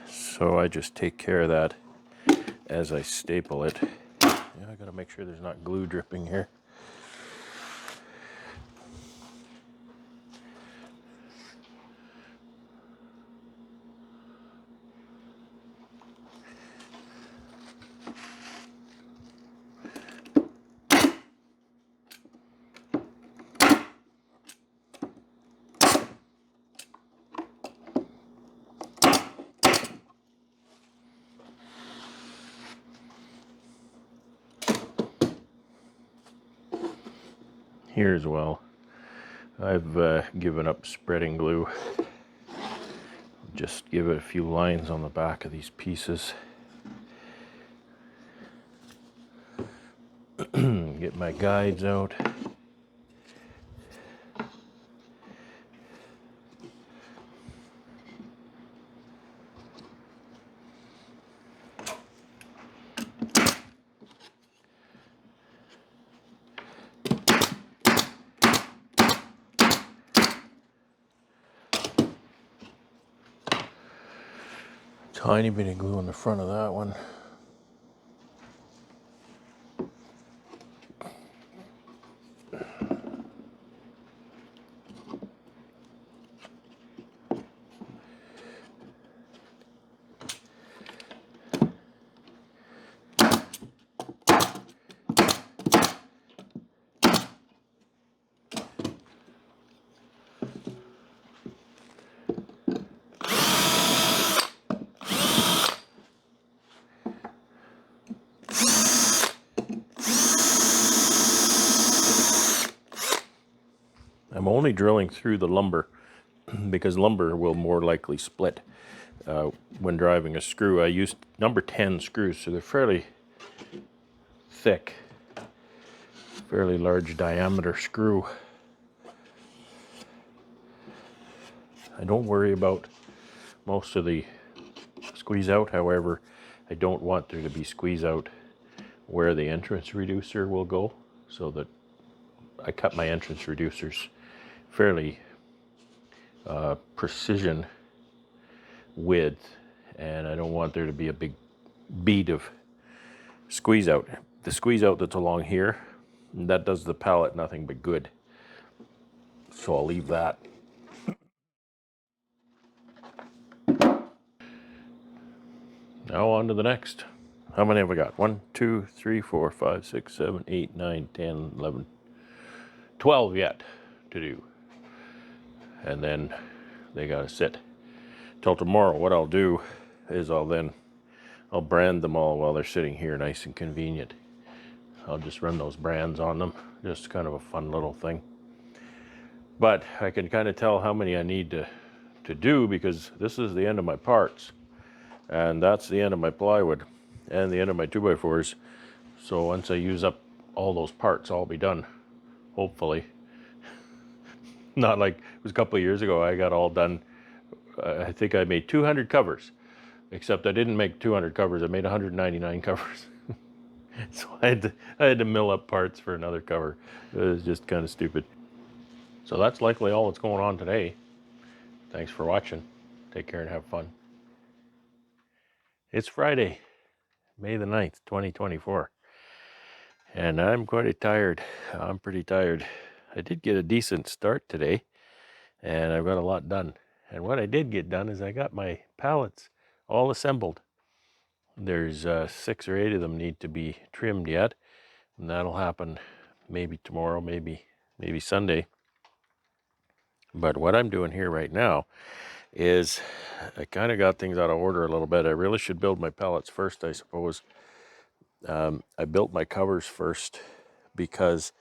so I just take care of that as I staple it. Yeah, I gotta make sure there's not glue dripping here. Here as well, I've given up spreading glue. Just give it a few lines on the back of these pieces. Get my guides out. Tiny bit of glue on the front of that one. I'm only drilling through the lumber because lumber will more likely split when driving a screw. I used number 10 screws, so they're fairly thick, fairly large diameter screw. I don't worry about most of the squeeze out. However, I don't want there to be squeeze out where the entrance reducer will go, so that I cut my entrance reducers fairly precision width, and I don't want there to be a big bead of squeeze out. The squeeze out that's along here, that does the pallet nothing but good. So I'll leave that. Now on to the next. How many have I got? 1, 2, 3, 4, 5, 6, 7, 8, 9, 10, 11, 12 yet to do. And then they gotta sit till tomorrow. What I'll do is I'll brand them all while they're sitting here, nice and convenient. I'll just run those brands on them, just kind of a fun little thing. But I can kind of tell how many I need to do, because this is the end of my parts, and that's the end of my plywood and the end of my 2x4s. So once I use up all those parts, I'll be done, hopefully. Not like it was a couple of years ago, I got all done. I think I made 200 covers, except I didn't make 200 covers, I made 199 covers. So I had to mill up parts for another cover. It was just kind of stupid. So that's likely all that's going on today. Thanks for watching. Take care and have fun. It's Friday, May the 9th, 2024. And I'm quite tired. I'm pretty tired. I did get a decent start today, and I've got a lot done. And what I did get done is I got my pallets all assembled. There's 6 or 8 of them need to be trimmed yet, and that'll happen maybe tomorrow, maybe Sunday. But what I'm doing here right now is I kind of got things out of order a little bit. I really should build my pallets first, I suppose. I built my covers first because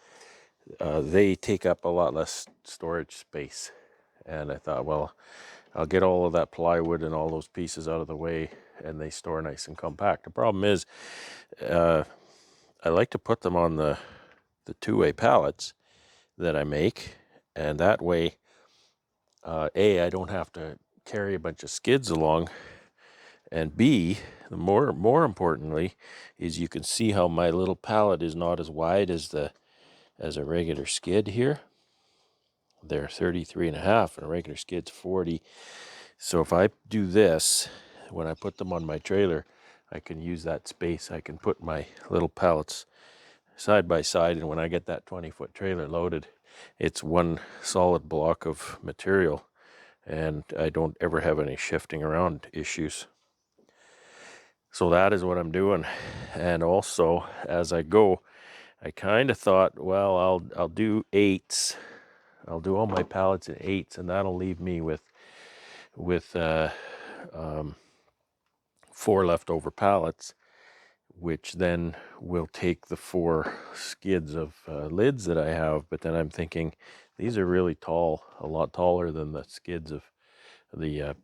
they take up a lot less storage space. And I thought, well, I'll get all of that plywood and all those pieces out of the way, and they store nice and compact. The problem is, I like to put them on the two-way pallets that I make, and that way, A, I don't have to carry a bunch of skids along, and B, more importantly, is you can see how my little pallet is not as wide as a regular skid here. They're 33.5, and a regular skid's 40. So if I do this, when I put them on my trailer, I can use that space. I can put my little pallets side by side, and when I get that 20-foot trailer loaded, it's one solid block of material, and I don't ever have any shifting around issues. So that is what I'm doing. And also, as I go, I kind of thought, well, I'll do 8s. I'll do all my pallets in 8s, and that'll leave me with 4 leftover pallets, which then will take the 4 skids of lids that I have. But then I'm thinking, these are really tall, a lot taller than the skids of the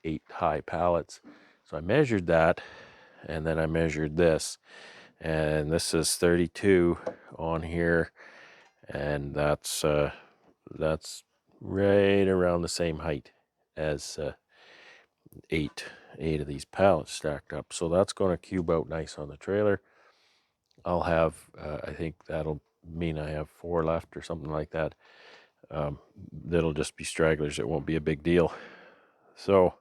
8 high pallets. So I measured that, and then I measured this, and this is 32 on here, and that's right around the same height as 8 of these pallets stacked up. So that's going to cube out nice on the trailer. I'll have I think that'll mean I have 4 left or something like that. That'll just be stragglers. It won't be a big deal. So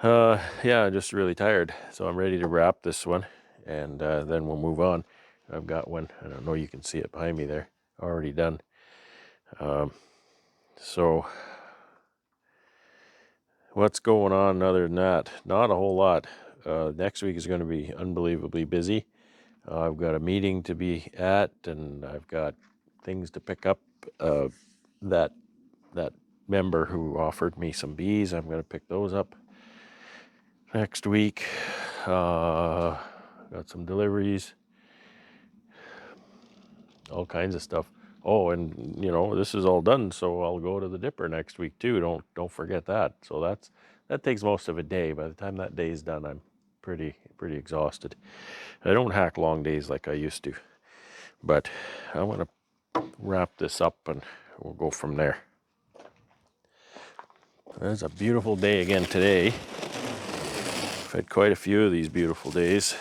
Yeah, I'm just really tired, so I'm ready to wrap this one, and then we'll move on. I've got one. I don't know. You can see it behind me there, already done. So what's going on other than that? Not a whole lot. Next week is going to be unbelievably busy. I've got a meeting to be at, and I've got things to pick up. That member who offered me some bees, I'm going to pick those up next week. Got some deliveries, all kinds of stuff. Oh, and this is all done, so I'll go to the dipper next week too. Don't forget that. So that takes most of a day. By the time that day is done, I'm pretty exhausted. I don't hack long days like I used to, but I want to wrap this up and we'll go from there. It's a beautiful day again today. I've had quite a few of these beautiful days.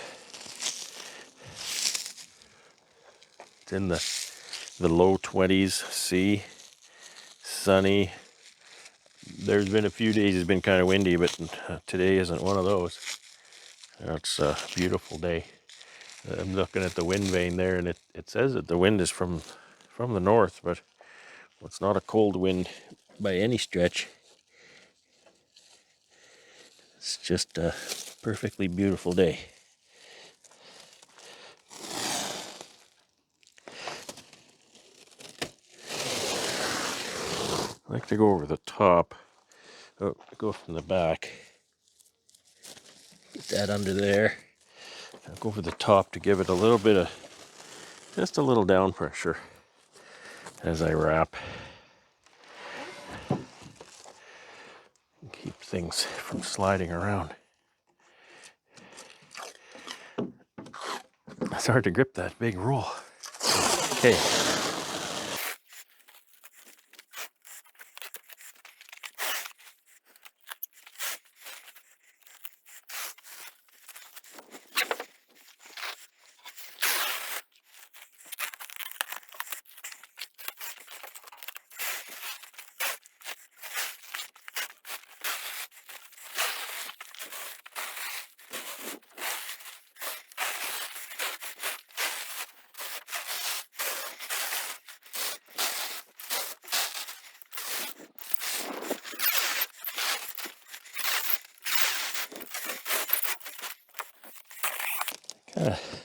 It's in the low 20s, see, sunny. There's been a few days it's been kind of windy, but today isn't one of those. It's a beautiful day. I'm looking at the wind vane there, and it says that the wind is from the north, but it's not a cold wind by any stretch. It's just a perfectly beautiful day. I like to go over the top. Oh, go from the back. Get that under there. I'll go over the top to give it a little bit of, just a little down pressure as I wrap. Keep things from sliding around. It's hard to grip that big roll. Okay.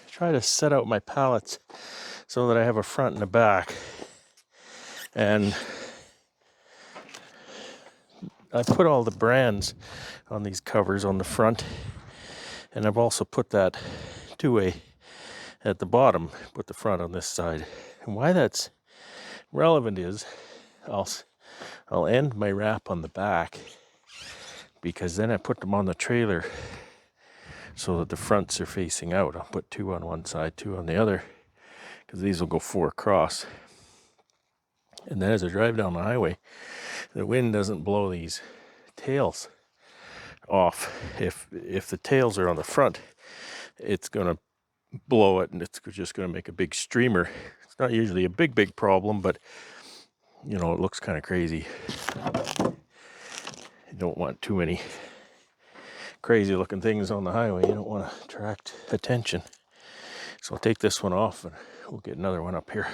Try to set out my pallets so that I have a front and a back. And I put all the brands on these covers on the front, and I've also put that two-way at the bottom, put the front on this side. And why that's relevant is I'll end my wrap on the back, because then I put them on the trailer so that the fronts are facing out. I'll put two on one side, two on the other, because these will go four across. And then as I drive down the highway, the wind doesn't blow these tails off. If the tails are on the front, it's going to blow it, and it's just going to make a big streamer. It's not usually a big problem, but it looks kind of crazy. You don't want too many crazy looking things on the highway. You don't want to attract attention. So I'll take this one off and we'll get another one up here.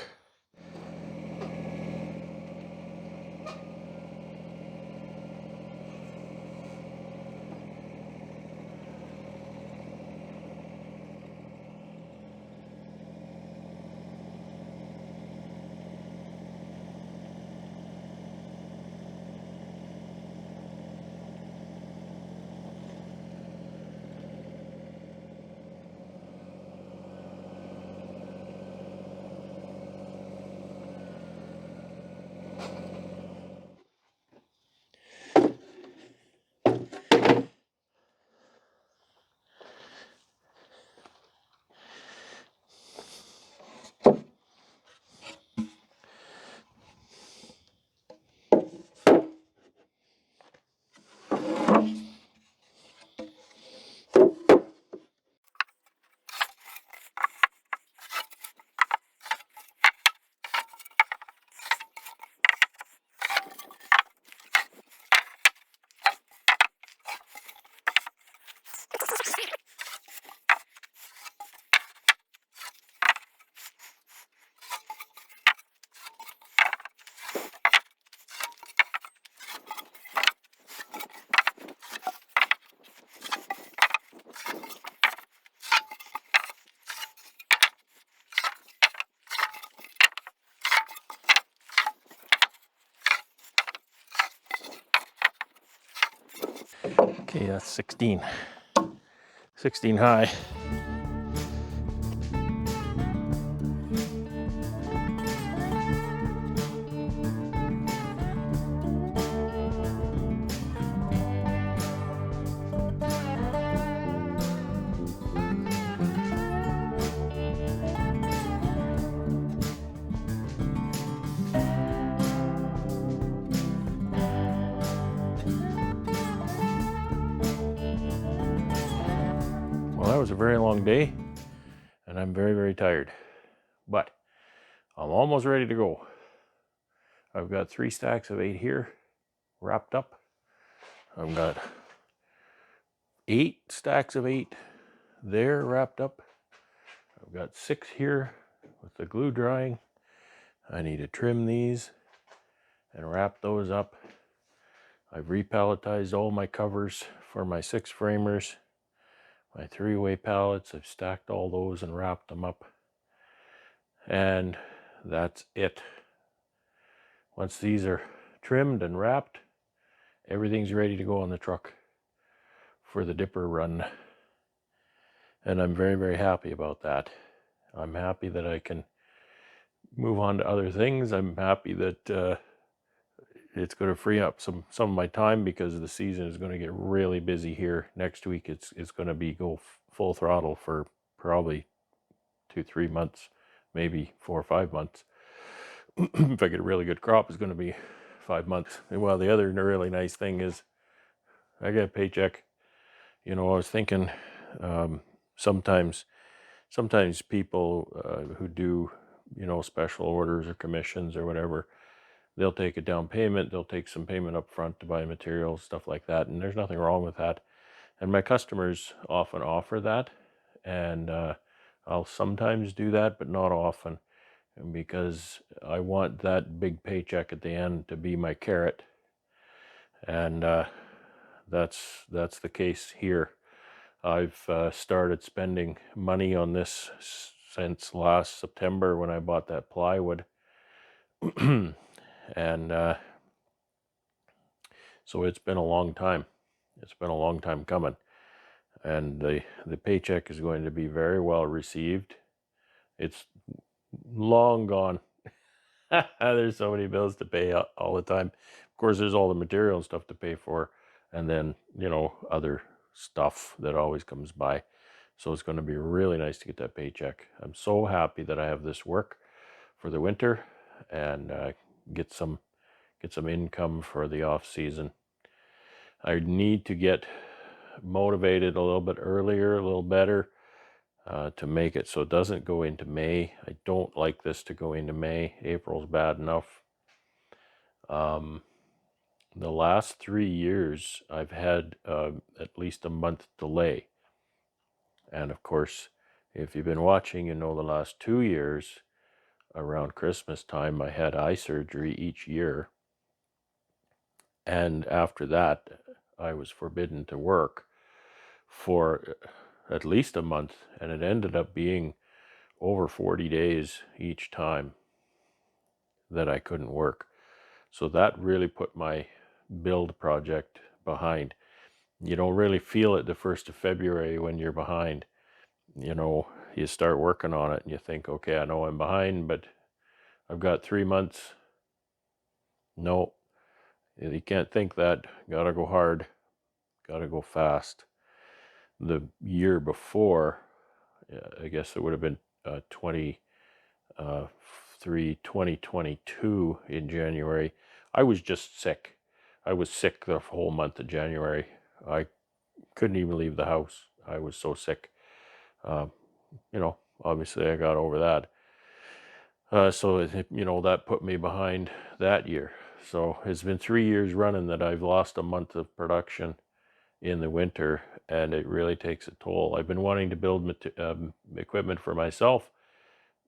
see, that's 16 high. Well, that was a very long day, and I'm very, very tired, but I'm almost ready to go. I've got 3 stacks of 8 here wrapped up. I've got 8 stacks of 8 there wrapped up. I've got 6 here with the glue drying. I need to trim these and wrap those up. I've repalletized all my covers for my 6 framers, my 3-way pallets. I've stacked all those and wrapped them up. And that's it. Once these are trimmed and wrapped, everything's ready to go on the truck for the dipper run. And I'm very, very happy about that. I'm happy that I can move on to other things. I'm happy that it's going to free up some of my time, because the season is going to get really busy here. Next week it's going to be full throttle for probably 2-3 months, maybe 4 or 5 months. If I get a really good crop, it's going to be 5 months. And well, the other really nice thing is I get a paycheck. I was thinking, sometimes people who do special orders or commissions or whatever, they'll take a down payment, they'll take some payment up front to buy materials, stuff like that, and there's nothing wrong with that. And my customers often offer that, and I'll sometimes do that, but not often, because I want that big paycheck at the end to be my carrot, and that's the case here. I've started spending money on this since last September when I bought that plywood. And so it's been a long time. It's been a long time coming. And the paycheck is going to be very well received. It's long gone. There's so many bills to pay all the time. Of course, there's all the material and stuff to pay for, and then, other stuff that always comes by. So it's going to be really nice to get that paycheck. I'm so happy that I have this work for the winter, and get some income for the off season. I need to get motivated a little bit earlier, a little better, to make it so it doesn't go into May. I don't like this to go into May. April's bad enough. The last 3 years, I've had at least a month delay. And of course, if you've been watching, the last 2 years, around Christmas time, I had eye surgery each year. And after that, I was forbidden to work for at least a month, and it ended up being over 40 days each time that I couldn't work. So that really put my build project behind. You don't really feel it the 1st of February when you're behind. You start working on it and you think, okay, I know I'm behind, but I've got 3 months. No, you can't think that. Gotta go hard, gotta go fast. The year before, I guess it would have been 2022 in January, I was just sick. I was sick the whole month of January. I couldn't even leave the house. I was so sick. Obviously I got over that. So that put me behind that year. So it's been 3 years running that I've lost a month of production in the winter, and it really takes a toll. I've been wanting to build equipment for myself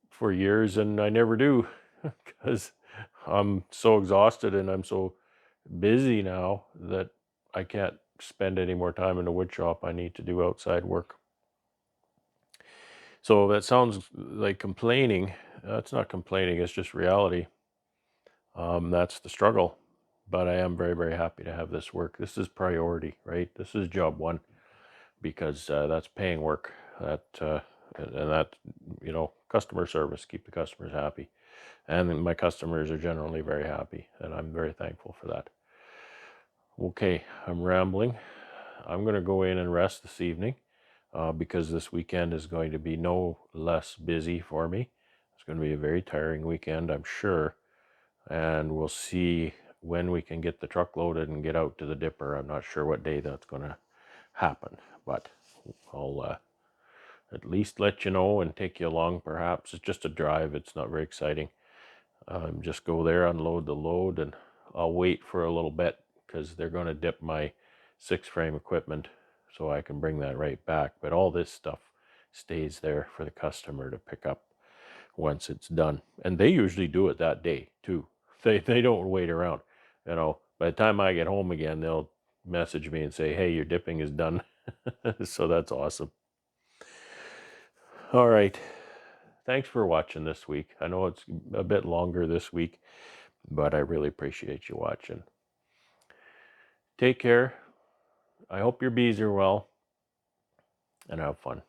for years, and I never do, because I'm so exhausted and I'm so busy now that I can't spend any more time in the wood shop. I need to do outside work. So that sounds like complaining. It's not complaining, it's just reality. That's the struggle. but I am very, very happy to have this work. This is priority, right? This is job one, because that's paying work. And that, customer service, keep the customers happy. And my customers are generally very happy, and I'm very thankful for that. Okay, I'm rambling. I'm going to go in and rest this evening because this weekend is going to be no less busy for me. It's going to be a very tiring weekend, I'm sure. And we'll see when we can get the truck loaded and get out to the dipper. I'm not sure what day that's going to happen, but I'll at least let you know and take you along. Perhaps it's just a drive. It's not very exciting. Just go there, unload the load, and I'll wait for a little bit because they're going to dip my 6-frame equipment so I can bring that right back. But all this stuff stays there for the customer to pick up once it's done. And they usually do it that day too. They don't wait around. By the time I get home again, they'll message me and say, "Hey, your dipping is done." So that's awesome. All right. Thanks for watching this week. I know it's a bit longer this week, but I really appreciate you watching. Take care. I hope your bees are well, and have fun.